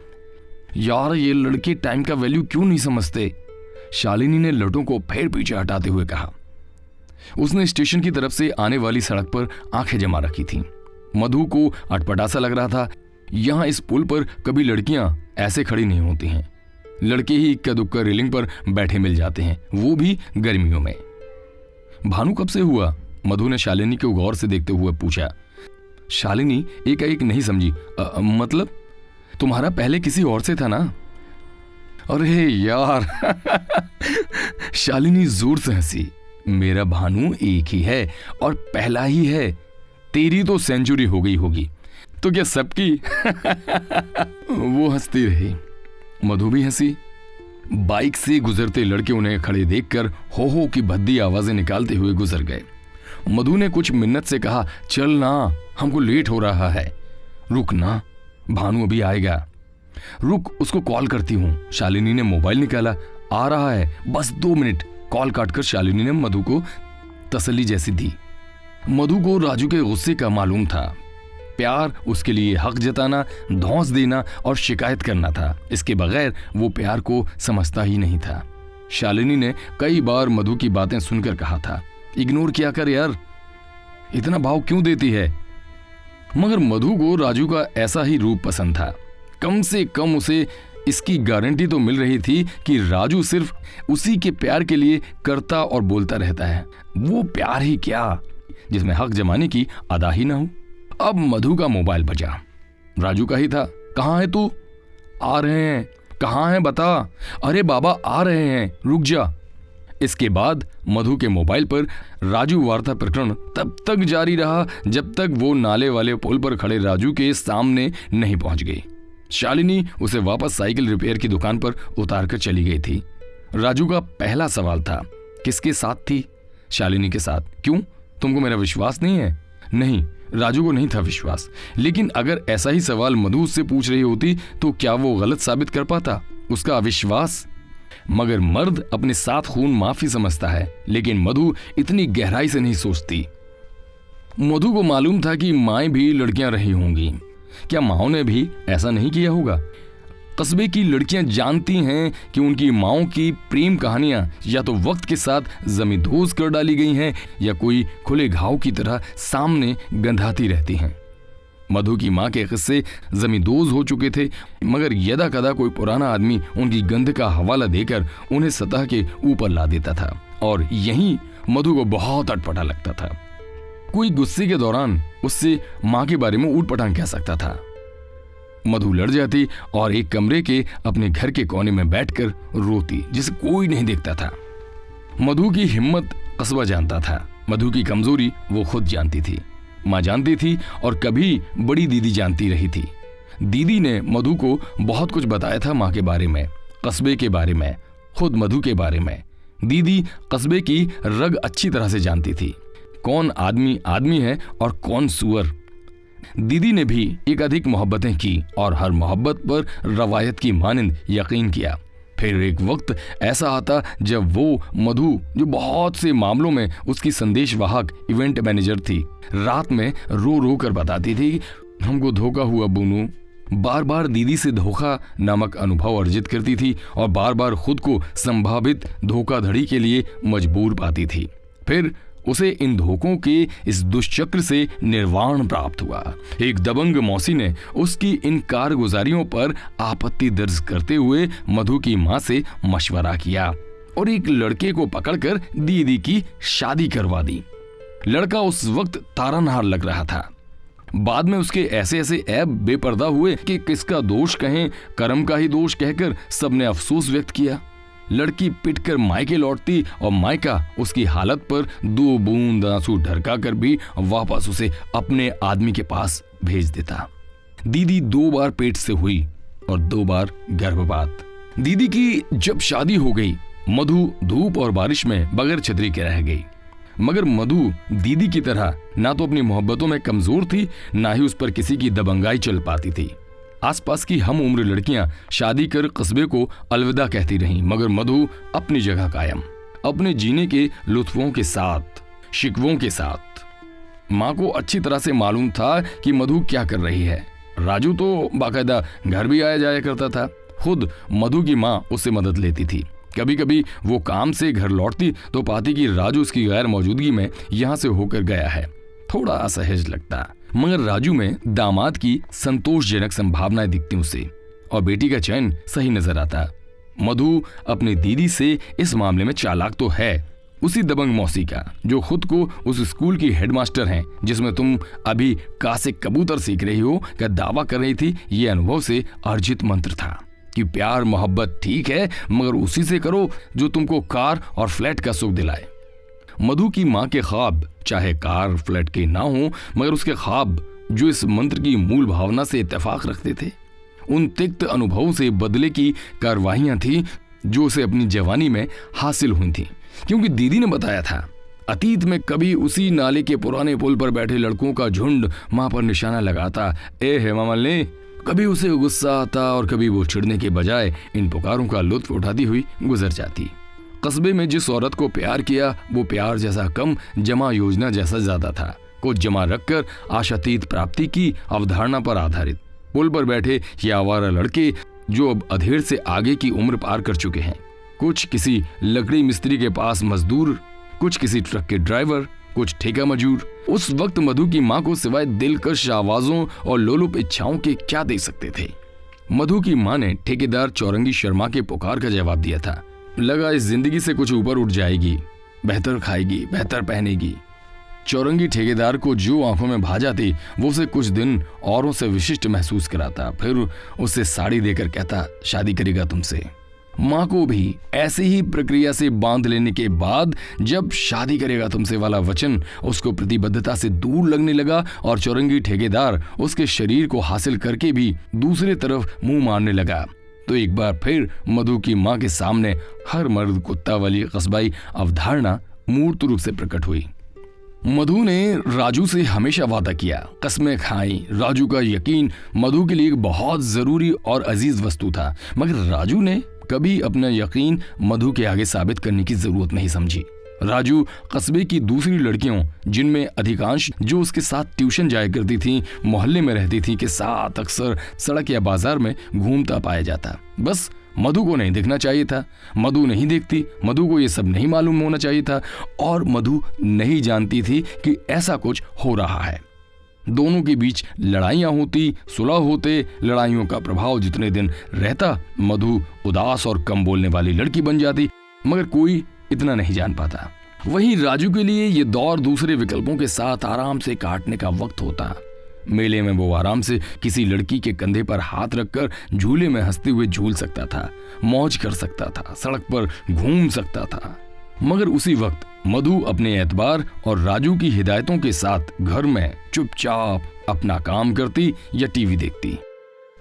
यार ये लड़के टाइम का वैल्यू क्यों नहीं समझते? शालिनी ने लटों को फिर पीछे हटाते हुए कहा। उसने स्टेशन की तरफ से आने वाली सड़क पर आंखें जमा रखी थीं। मधु को अटपटा सा लग रहा था। यहां इस पुल पर कभी लड़कियां ऐसे खड़ी नहीं होती हैं। लड़के ही इक्का दुक्का रेलिंग पर बैठे मिल जाते हैं, वो भी गर्मियों में। भानु कब से हुआ? मधु ने शालिनी को गौर से देखते हुए पूछा। शालिनी एकाएक नहीं समझी। मतलब तुम्हारा पहले किसी और से था ना? अरे यार शालिनी जोर से हंसी। मेरा भानु एक ही है और पहला ही है। तेरी तो सेंचुरी हो गई होगी तो क्या सबकी? वो हंसती रही। मधु भी हंसी। बाइक से गुजरते लड़के उन्हें खड़े देखकर हो की भद्दी आवाजें निकालते हुए गुजर गए। मधु ने कुछ मिन्नत से कहा, चल ना, हमको लेट हो रहा है। रुक ना, भानु अभी आएगा। रुक, उसको कॉल करती हूं। शालिनी ने मोबाइल निकाला। आ रहा है, बस 2 मिनट। कॉल काटकर शालिनी ने मधु को तसल्ली जैसी दी। मधु को राजू के गुस्से का मालूम था। प्यार उसके लिए हक जताना, धौंस देना और शिकायत करना था। इसके बगैर वो प्यार को समझता ही नहीं था। शालिनी ने कई बार मधु की बातें सुनकर कहा था, इग्नोर किया कर यार, इतना भाव क्यों देती है? मगर मधु को राजू का ऐसा ही रूप पसंद था। कम से कम उसे इसकी गारंटी तो मिल रही थी कि राजू सिर्फ उसी के प्यार के लिए करता और बोलता रहता है। वो प्यार ही क्या जिसमें हक जमाने की अदा ही ना हो। अब मधु का मोबाइल बजा। राजू का ही था। कहाँ है तू? आ रहे हैं। कहाँ है बता? अरे बाबा आ रहे हैं, रुक जा। इसके बाद मधु के मोबाइल पर राजू वार्ता प्रकरण तब तक जारी रहा जब तक वो नाले वाले पुल पर खड़े राजू के सामने नहीं पहुंच गई। शालिनी उसे वापस साइकिल रिपेयर की दुकान पर उतार कर चली गई थी। राजू का पहला सवाल था, किसके साथ थी? शालिनी के साथ। क्यों, तुमको मेरा विश्वास नहीं है? नहीं, राजू को नहीं था विश्वास। लेकिन अगर ऐसा ही सवाल मधु उससे पूछ रही होती तो क्या वो गलत साबित कर पाता उसका अविश्वास? मगर मर्द अपने साथ खून माफी समझता है, लेकिन मधु इतनी गहराई से नहीं सोचती। मधु को मालूम था कि माएं भी लड़कियां रही होंगी। क्या माओ ने भी ऐसा नहीं किया होगा? कस्बे की लड़कियां जानती हैं कि उनकी माओं की प्रेम कहानियां या तो वक्त के साथ जमींदोज कर डाली गई हैं या कोई खुले घाव की तरह सामने गंधाती रहती हैं। मधु की मां के किस्से जमींदोज हो चुके थे, मगर यदा कदा कोई पुराना आदमी उनकी गंध का हवाला देकर उन्हें सतह के ऊपर ला देता था और यही मधु को बहुत अटपटा लगता था। कोई गुस्से के दौरान उससे मां के बारे में ऊटपटांग कह सकता था। मधु लड़ जाती और एक कमरे के अपने घर के कोने में बैठकर रोती जिसे कोई नहीं देखता था। मधु की हिम्मत कस्बा जानता था, मधु की कमजोरी वो खुद जानती थी। मां जानती थी और कभी बड़ी दीदी जानती रही थी। दीदी ने मधु को बहुत कुछ बताया था मां के बारे में, कस्बे के बारे में, खुद मधु के बारे में। दीदी कस्बे की रग अच्छी तरह से जानती थी, कौन आदमी आदमी है और कौन सुअर। दीदी ने भी एक अधिक मोहब्बतें की और हर मोहब्बत पर रवायत की मानंद यकीन किया। फिर एक वक्त ऐसा आता जब वो मधु, जो बहुत से मामलों में उसकी संदेशवाहक इवेंट मैनेजर थी, रात में रो रो कर बताती थी, हमको धोखा हुआ बुनू। बार बार दीदी से धोखा नामक अनुभव अर्जित करती थी और बार बार खुद को संभावित धोखाधड़ी के लिए मजबूर पाती थी। फिर उसे इन धोखों के इस दुष्चक्र से निर्वाण प्राप्त हुआ। एक दबंग मौसी ने उसकी इन कारगुजारियों पर आपत्ति दर्ज करते हुए मधु की मां से मशवरा किया और एक लड़के को पकड़कर दीदी की शादी करवा दी। लड़का उस वक्त तारनहार लग रहा था। बाद में उसके ऐसे ऐसे ऐब बेपर्दा हुए कि किसका दोष कहें, कर्म का ही दोष कहकर सबने अफसोस व्यक्त किया। लड़की पिटकर मायके लौटती और मायका उसकी हालत पर 2 बूंद आंसू ढरका कर भी वापस उसे अपने आदमी के पास भेज देता। दीदी 2 बार पेट से हुई और 2 बार गर्भपात। दीदी की जब शादी हो गई मधु धूप और बारिश में बगैर छतरी के रह गई। मगर मधु दीदी की तरह ना तो अपनी मोहब्बतों में कमजोर थी, ना ही उस पर किसी की दबंगाई चल पाती थी। आसपास की हम उम्र लड़कियां शादी कर कस्बे को अलविदा कहती रहीं, मगर मधु अपनी जगह कायम, अपने जीने के लुत्फों के साथ, शिकवों के साथ। माँ को अच्छी तरह से मालूम था कि मधु क्या कर रही है। राजू तो बाकायदा घर भी आया जाया करता था। खुद मधु की माँ उससे मदद लेती थी। कभी कभी वो काम से घर लौटती तो पाती कि राजू उसकी गैर मौजूदगी में यहाँ से होकर गया है। थोड़ा असहज लगता, मगर राजू में दामाद की संतोषजनक संभावनाएं दिखती उसे, और बेटी का चयन सही नजर आता। मधु अपनी दीदी से इस मामले में चालाक तो है, उसी दबंग मौसी का, जो खुद को उस स्कूल की हेडमास्टर हैं जिसमें तुम अभी का से कबूतर सीख रही हो का दावा कर रही थी। ये अनुभव से अर्जित मंत्र था कि प्यार मोहब्बत ठीक है, मगर उसी से करो जो तुमको कार और फ्लैट का सुख दिलाए। मधु की माँ के ख्वाब चाहे कार फ्लैट के ना हो, मगर उसके ख्वाब जो इस मंत्र की मूल भावना से इत्तेफाक रखते थे, उन तिक्त अनुभवों से बदले की कार्रवाइयां थी जो उसे अपनी जवानी में हासिल हुई थी। क्योंकि दीदी ने बताया था अतीत में कभी उसी नाले के पुराने पुल पर बैठे लड़कों का झुंड माँ पर निशाना लगाता, ए हेमा मालिनी। कभी उसे गुस्सा आता और कभी वो चिढ़ने के बजाय इन पुकारों का लुत्फ उठाती हुई गुजर जाती। कस्बे में जिस औरत को प्यार किया वो प्यार जैसा कम, जमा योजना जैसा ज्यादा था। कुछ जमा रखकर आशातीत प्राप्ति की अवधारणा पर आधारित पुल पर बैठे ये आवारा लड़के जो अब अधेड़ से आगे की उम्र पार कर चुके हैं। कुछ किसी लकड़ी मिस्त्री के पास मजदूर, कुछ किसी ट्रक के ड्राइवर, कुछ ठेका मजूर। उस वक्त मधु की माँ को सिवाय दिलकश आवाजों और लोलुप इच्छाओं के क्या दे सकते थे। मधु की माँ ने ठेकेदार चौरंगी शर्मा के पुकार का जवाब दिया था। लगा इस जिंदगी से कुछ ऊपर उठ जाएगी, बेहतर खाएगी, बेहतर पहनेगी। चौरंगी ठेकेदार को जो आंखों में भा जाती वो उसे कुछ दिन औरों से विशिष्ट महसूस कराता, फिर उसे साड़ी देकर कहता शादी करेगा तुमसे। माँ को भी ऐसी ही प्रक्रिया से बांध लेने के बाद जब शादी करेगा तुमसे वाला वचन उसको प्रतिबद्धता से दूर लगने लगा और चौरंगी ठेकेदार उसके शरीर को हासिल करके भी दूसरे तरफ मुंह मारने लगा, तो एक बार फिर मधु की माँ के सामने हर मर्द कुत्ता वाली कस्बाई अवधारणा मूर्त रूप से प्रकट हुई। मधु ने राजू से हमेशा वादा किया, कस्में खाई। राजू का यकीन मधु के लिए एक बहुत जरूरी और अजीज वस्तु था, मगर राजू ने कभी अपना यकीन मधु के आगे साबित करने की जरूरत नहीं समझी। राजू कस्बे की दूसरी लड़कियों, जिनमें अधिकांश जो उसके साथ ट्यूशन जाया करती थी, मोहल्ले में रहती थी, के साथ अक्सर सड़क या बाजार में घूमता पाया जाता। बस मधु को नहीं देखना चाहिए था। मधु नहीं देखती, मधु को ये सब नहीं मालूम होना चाहिए था, और मधु नहीं जानती थी कि ऐसा कुछ हो रहा है। दोनों के बीच लड़ाइयां होती, सुलह होते। लड़ाइयों का प्रभाव जितने दिन रहता, मधु उदास और कम बोलने वाली लड़की बन जाती, मगर कोई इतना नहीं जान पाता। वहीं राजू के लिए ये दौर दूसरे विकल्पों के साथ आराम से काटने का वक्त होता। मेले में वो आराम से किसी लड़की के कंधे पर हाथ रखकर झूले में हंसते हुए झूल सकता था, मौज कर सकता था, सड़क पर घूम सकता था। मगर उसी वक्त मधु अपने एतबार और राजू की हिदायतों के साथ घर में चुपचाप अपना काम करती या टीवी देखती।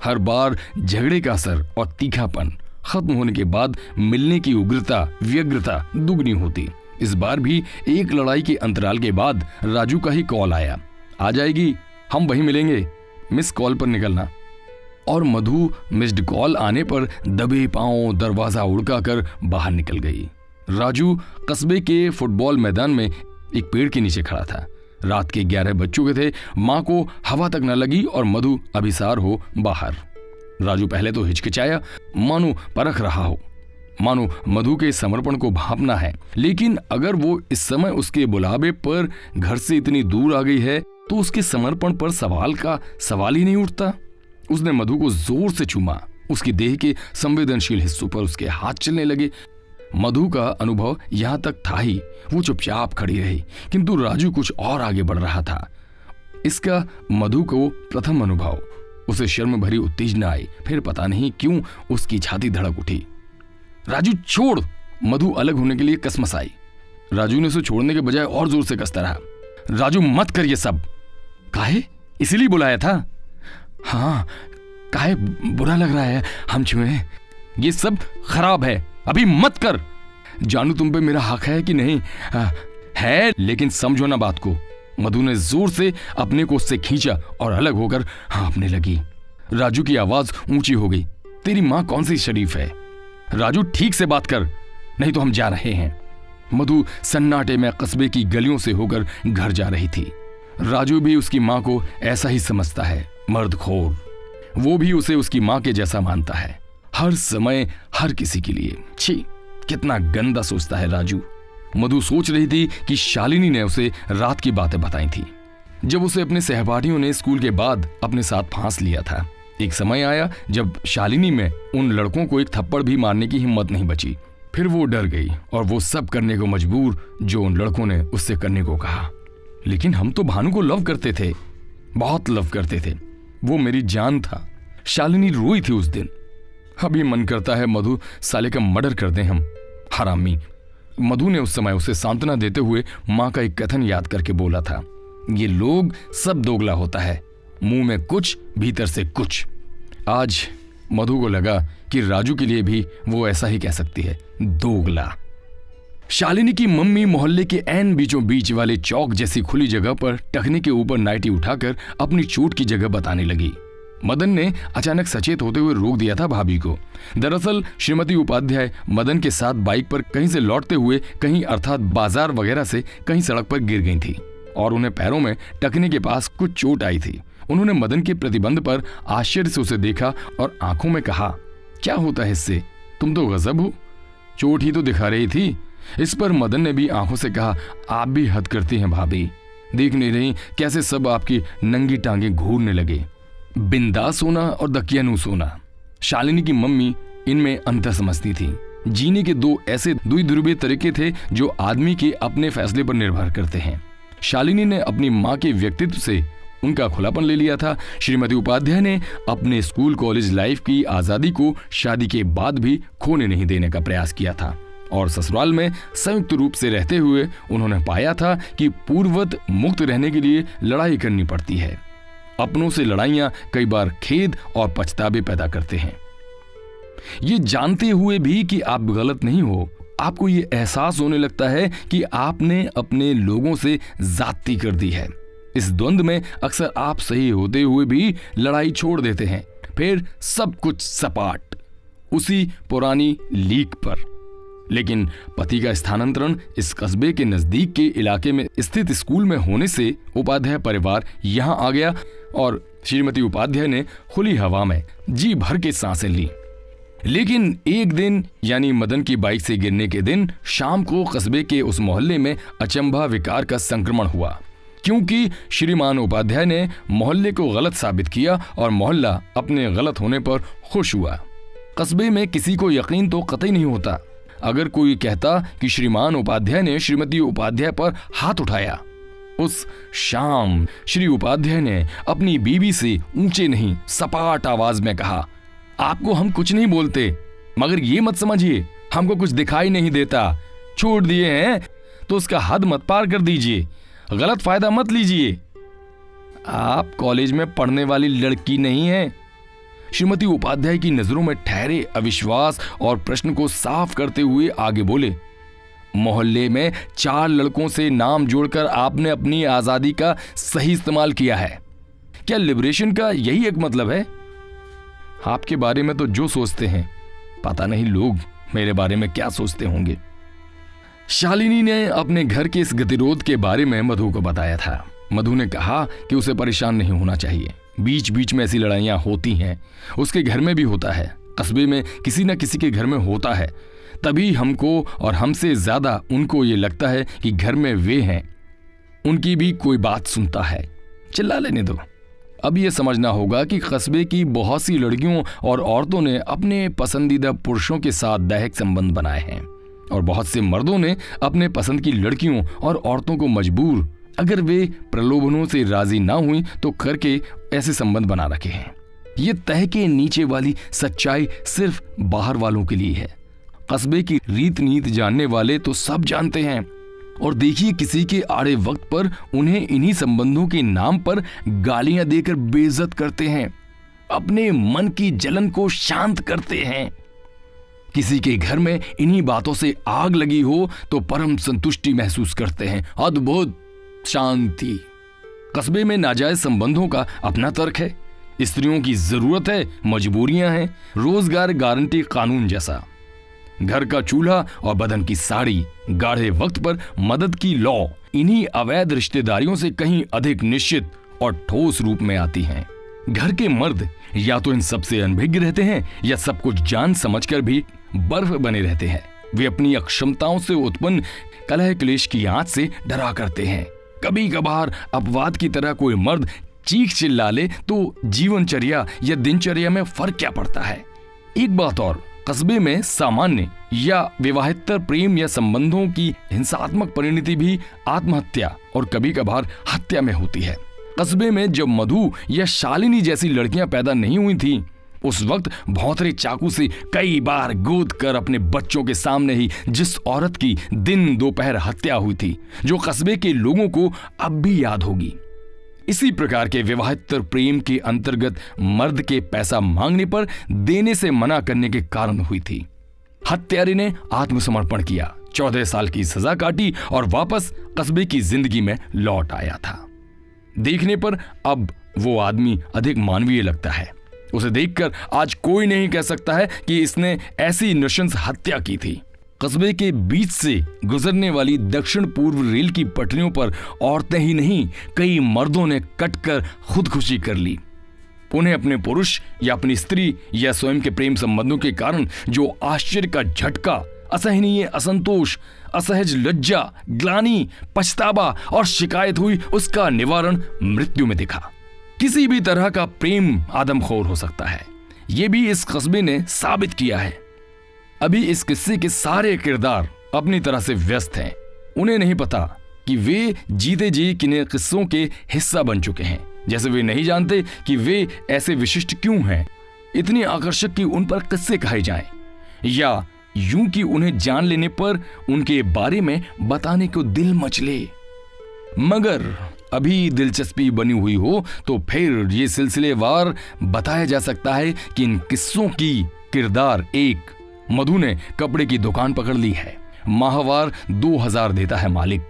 हर बार झगड़े का असर और तीखापन खत्म होने के बाद मिलने की उग्रता, व्यग्रता दुगनी होती। इस बार भी एक लड़ाई के अंतराल के बाद राजू का ही कॉल आया, आ जाएगी, हम वहीं मिलेंगे, मिस कॉल पर निकलना। और मधु मिस्ड कॉल आने पर दबे पांव दरवाजा उड़काकर बाहर निकल गई। राजू कस्बे के फुटबॉल मैदान में एक पेड़ के नीचे खड़ा था। रात के 11 बज चुके थे। माँ को हवा तक न लगी और मधु अभिसार हो बाहर। राजू पहले तो हिचकिचाया, मानो परख रहा हो, मानो मधु के समर्पण को भांपना है। लेकिन अगर वो इस समय उसके बुलावे पर घर से इतनी दूर आ गई है तो उसके समर्पण पर सवाल का सवाल ही नहीं उठता। उसने मधु को जोर से चूमा। उसकी देह के संवेदनशील हिस्सों पर उसके हाथ चलने लगे। मधु का अनुभव यहां तक था ही, वो चुपचाप खड़ी रही, किंतु राजू कुछ और आगे बढ़ रहा था। इसका मधु को प्रथम अनुभव, उसे शर्म भरी उत्तेजना आई, फिर पता नहीं क्यों उसकी छाती धड़क उठी। राजू छोड़! मधु अलग होने के लिए कसमसाई। राजू ने उसे छोड़ने के बजाय और जोर से कसता रहा। राजू मत कर ये सब। काहे? इसीलिए बुलाया था? हाँ, काहे बुरा लग रहा है हम छुए? ये सब खराब है, अभी मत कर। जानू तुम पे मेरा हक है कि नहीं? है, लेकिन समझो ना बात को। मधु ने जोर से अपने को उससे खींचा और अलग होकर हाँफने लगी। राजू की आवाज ऊंची हो गई। तेरी माँ कौन सी शरीफ है? राजू ठीक से बात कर, नहीं तो हम जा रहे हैं। मधु सन्नाटे में कस्बे की गलियों से होकर घर जा रही थी। राजू भी उसकी माँ को ऐसा ही समझता है, मर्दखोर। वो भी उसे उसकी माँ के जैसा मानता है, हर समय हर किसी के लिए। छी, कितना गंदा सोचता है राजू। मधु सोच रही थी कि शालिनी ने उसे रात की बातें बताई थी, जब उसे अपने सहपाठियों ने स्कूल के बाद अपने साथ फांस लिया था। एक समय आया जब शालिनी में उन लड़कों को एक थप्पड़ भी मारने की हिम्मत नहीं बची। फिर वो डर गई और वो सब करने को मजबूर जो उन लड़कों ने उससे करने को कहा। लेकिन हम तो भानु को लव करते थे, बहुत लव करते थे, वो मेरी जान था। शालिनी रोई थी उस दिन। अभी मन करता है मधु साले का मर्डर कर दें हम, हरामी। मधु ने उस समय उसे सांत्वना देते हुए माँ का एक कथन याद करके बोला था, ये लोग सब दोगला होता है, मुंह में कुछ भीतर से कुछ। आज मधु को लगा कि राजू के लिए भी वो ऐसा ही कह सकती है, दोगला। शालिनी की मम्मी मोहल्ले के ऐन बीचों बीच वाले चौक जैसी खुली जगह पर टखने के ऊपर नाइटी उठाकर अपनी चोट की जगह बताने लगी। मदन ने अचानक सचेत होते हुए रोक दिया था भाभी को। दरअसल श्रीमती उपाध्याय मदन के साथ बाइक पर कहीं से लौटते हुए कहीं अर्थात बाजार वगैरह से कहीं सड़क पर गिर गई थी और उन्हें पैरों में टखने के पास कुछ चोट आई थी। उन्होंने मदन के प्रतिबंध पर आश्चर्य से उसे देखा और आंखों में कहा, क्या होता है इससे? तुम तो गजब हो, चोट ही तो दिखा रही थी। इस पर मदन ने भी आंखों से कहा, आप भी हद करती हैं भाभी, देख नहीं रही कैसे सब आपकी नंगी टांगे घूरने लगे। बिंदास होना और दकियानूस होना। शालिनी की मम्मी इनमें अंतर समझती थी। जीने के दो ऐसे द्विध्रुवीय तरीके थे जो आदमी के अपने फैसले पर निर्भर करते हैं। शालिनी ने अपनी माँ के व्यक्तित्व से उनका खुलापन ले लिया था। श्रीमती उपाध्याय ने अपने स्कूल कॉलेज लाइफ की आजादी को शादी के बाद भी खोने नहीं देने का प्रयास किया था और ससुराल में संयुक्त रूप से रहते हुए उन्होंने पाया था कि पूर्ववत मुक्त रहने के लिए लड़ाई करनी पड़ती है। अपनों से लड़ाइयां कई बार खेद और पछतावे पैदा करते हैं। ये जानते हुए भी कि आप गलत नहीं हो, आपको ये एहसास होने लगता है कि आपने अपने लोगों से ज्यादती कर दी है। इस द्वंद में अक्सर आप सही होते हुए भी लड़ाई छोड़ देते हैं, फिर सब कुछ सपाट उसी पुरानी लीक पर। लेकिन पति का स्थानांतरण इस कस्बे के नजदीक के इलाके में स्थित स्कूल में होने से उपाध्याय परिवार यहां आ गया और श्रीमती उपाध्याय ने खुली हवा में जी भर के सांसें ली। लेकिन एक दिन यानी मदन की बाइक से गिरने के दिन शाम को कस्बे के उस मोहल्ले में अचंभा विकार का संक्रमण हुआ, क्योंकि श्रीमान उपाध्याय ने मोहल्ले को गलत साबित किया और मोहल्ला अपने गलत होने पर खुश हुआ। कस्बे में किसी को यकीन तो कतई नहीं होता अगर कोई कहता कि श्रीमान उपाध्याय ने श्रीमती उपाध्याय पर हाथ उठाया। उस शाम श्री उपाध्याय ने अपनी बीवी से ऊंचे नहीं सपाट आवाज में कहा, आपको हम कुछ नहीं बोलते, मगर ये मत समझिए हमको कुछ दिखाई नहीं देता। छोड़ दिए हैं तो उसका हद मत पार कर दीजिए, गलत फायदा मत लीजिए। आप कॉलेज में पढ़ने वाली लड़की नहीं है। श्रीमती उपाध्याय की नजरों में ठहरे अविश्वास और प्रश्न को साफ करते हुए आगे बोले, मोहल्ले में 4 लड़कों से नाम जोड़कर आपने अपनी आजादी का सही इस्तेमाल किया है। क्या लिबरेशन का यही एक मतलब है? आपके बारे में तो जो सोचते हैं, पता नहीं लोग मेरे बारे में क्या सोचते होंगे। शालिनी ने अपने घर के इस गतिरोध के बारे में मधु को बताया था। मधु ने कहा कि उसे परेशान नहीं होना चाहिए, बीच बीच में ऐसी लड़ाइयां होती हैं, उसके घर में भी होता है, कस्बे में किसी न किसी के घर में होता है। तभी हमको और हमसे ज्यादा उनको ये लगता है कि घर में वे हैं, उनकी भी कोई बात सुनता है। चिल्ला लेने दो। अब ये समझना होगा कि कस्बे की बहुत सी लड़कियों और औरतों ने अपने पसंदीदा पुरुषों के साथ दैहिक संबंध बनाए हैं और बहुत से मर्दों ने अपने पसंद की लड़कियों और औरतों को मजबूर, अगर वे प्रलोभनों से राजी ना हुई तो करके ऐसे संबंध बना रखे हैं। ये तह के नीचे वाली सच्चाई सिर्फ बाहर वालों के लिए है। कस्बे की रीत नीत जानने वाले तो सब जानते हैं और देखिए किसी के आड़े वक्त पर उन्हें इन्हीं संबंधों के नाम पर गालियां देकर बेइज्जत करते हैं, अपने मन की जलन को शांत करते हैं। किसी के घर में इन्हीं बातों से आग लगी हो तो परम संतुष्टि महसूस करते हैं, अद्भुत शांति। कस्बे में नाजायज संबंधों का अपना तर्क है, स्त्रियों की जरूरत है, मजबूरियां हैं, रोजगार गारंटी कानून जैसा, घर का चूल्हा और बदन की साड़ी, गाढ़े वक्त पर मदद की लॉ, इन्हीं अवैध रिश्तेदारियों से कहीं अधिक निश्चित और ठोस रूप में आती हैं। घर के मर्द या तो इन सबसे अनभिज्ञ रहते हैं या सब कुछ जान समझकर भी बर्फ बने रहते हैं। वे अपनी अक्षमताओं से उत्पन्न कलह क्लेश की आंच से डरा करते हैं। कभी कभार अपवाद की तरह कोई मर्द चीख चिल्ला ले तो जीवनचर्या या दिनचर्या में फर्क क्या पड़ता है। एक बात और, कस्बे में सामान्य या विवाहेतर प्रेम या संबंधों की हिंसात्मक परिणति भी आत्महत्या और कभी कभार हत्या में होती है। कस्बे में जब मधु या शालिनी जैसी लड़कियां पैदा नहीं हुई थीं, उस वक्त भौंतरे चाकू से कई बार गोद कर अपने बच्चों के सामने ही जिस औरत की दिन दोपहर हत्या हुई थी, जो कस्बे के लोगों को अब भी याद होगी। इसी प्रकार के विवाहेतर प्रेम के अंतर्गत मर्द के पैसा मांगने पर देने से मना करने के कारण हुई थी। हत्यारे ने आत्मसमर्पण किया, 14 साल की सजा काटी और वापस कस्बे की जिंदगी में लौट आया था। देखने पर अब वो आदमी अधिक मानवीय लगता है। उसे देखकर आज कोई नहीं कह सकता है कि इसने ऐसी नृशंस हत्या की थी। कस्बे के बीच से गुजरने वाली दक्षिण पूर्व रेल की पटरियों पर औरतें ही नहीं, कई मर्दों ने कटकर खुदकुशी कर ली। उन्हें अपने पुरुष या अपनी स्त्री या स्वयं के प्रेम संबंधों के कारण जो आश्चर्य का झटका, असहनीय असंतोष, असहज लज्जा, ग्लानि, पछतावा और शिकायत हुई, उसका निवारण मृत्यु में दिखा। किसी भी तरह का प्रेम आदमखोर हो सकता है, ये भी इस कस्बे ने साबित किया है। अभी इस किस्से के सारे किरदार अपनी तरह से व्यस्त हैं। उन्हें नहीं पता कि वे जीते जी किन्हीं किस्सों के हिस्सा बन चुके हैं, जैसे वे नहीं जानते कि वे ऐसे विशिष्ट क्यों हैं, इतनी आकर्षक कि उन पर किस्से कहे जाएं, या यूं कि उन्हें जान लेने पर उनके बारे में बताने को दिल मचले। मगर अभी दिलचस्पी बनी हुई हो तो फिर ये सिलसिलेवार बताया जा सकता है कि इन किस्सों की किरदार एक, मधु ने कपड़े की दुकान पकड़ ली है। माहवार 2000 देता है मालिक।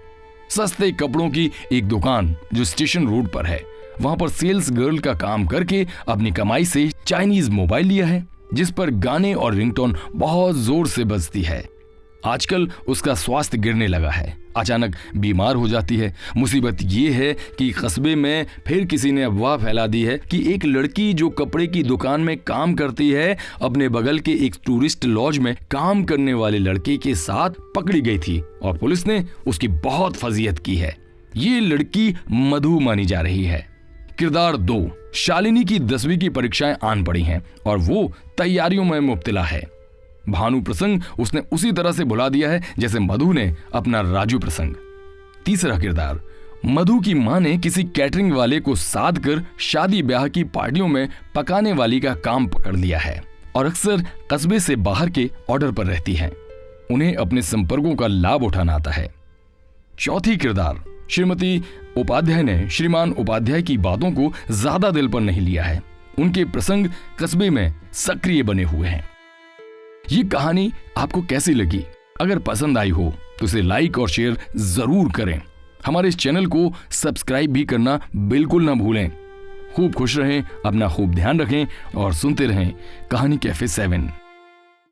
सस्ते कपड़ों की एक दुकान जो स्टेशन रोड पर है, वहां पर सेल्स गर्ल का काम करके अपनी कमाई से चाइनीज मोबाइल लिया है, जिस पर गाने और रिंगटोन बहुत जोर से बजती है। आजकल उसका स्वास्थ्य गिरने लगा है, अचानक बीमार हो जाती है। मुसीबत ये है कि कस्बे में फिर किसी ने अफवाह फैला दी है कि एक लड़की जो कपड़े की दुकान में काम करती है, अपने बगल के एक टूरिस्ट लॉज में काम करने वाले लड़के के साथ पकड़ी गई थी और पुलिस ने उसकी बहुत फजीहत की है। ये लड़की मधु मानी जा रही है। किरदार 2, शालिनी की 10वीं की परीक्षाएं आन पड़ी हैं और वो तैयारियों में मुब्तला है। भानु प्रसंग उसने उसी तरह से भुला दिया है जैसे मधु ने अपना राजू प्रसंग। तीसरा किरदार, मधु की मां ने किसी कैटरिंग वाले को साध कर शादी ब्याह की पार्टियों में पकाने वाली का काम पकड़ लिया है और अक्सर कस्बे से बाहर के ऑर्डर पर रहती है। उन्हें अपने संपर्कों का लाभ उठाना आता है। चौथी किरदार, श्रीमती उपाध्याय ने श्रीमान उपाध्याय की बातों को ज्यादा दिल पर नहीं लिया है। उनके प्रसंग कस्बे में सक्रिय बने हुए हैं। ये कहानी आपको कैसी लगी? अगर पसंद आई हो तो इसे लाइक और शेयर जरूर करें। हमारे इस चैनल को सब्सक्राइब भी करना बिल्कुल ना भूलें। खूब खुश रहें, अपना खूब ध्यान रखें और सुनते रहें कहानी कैफे 7।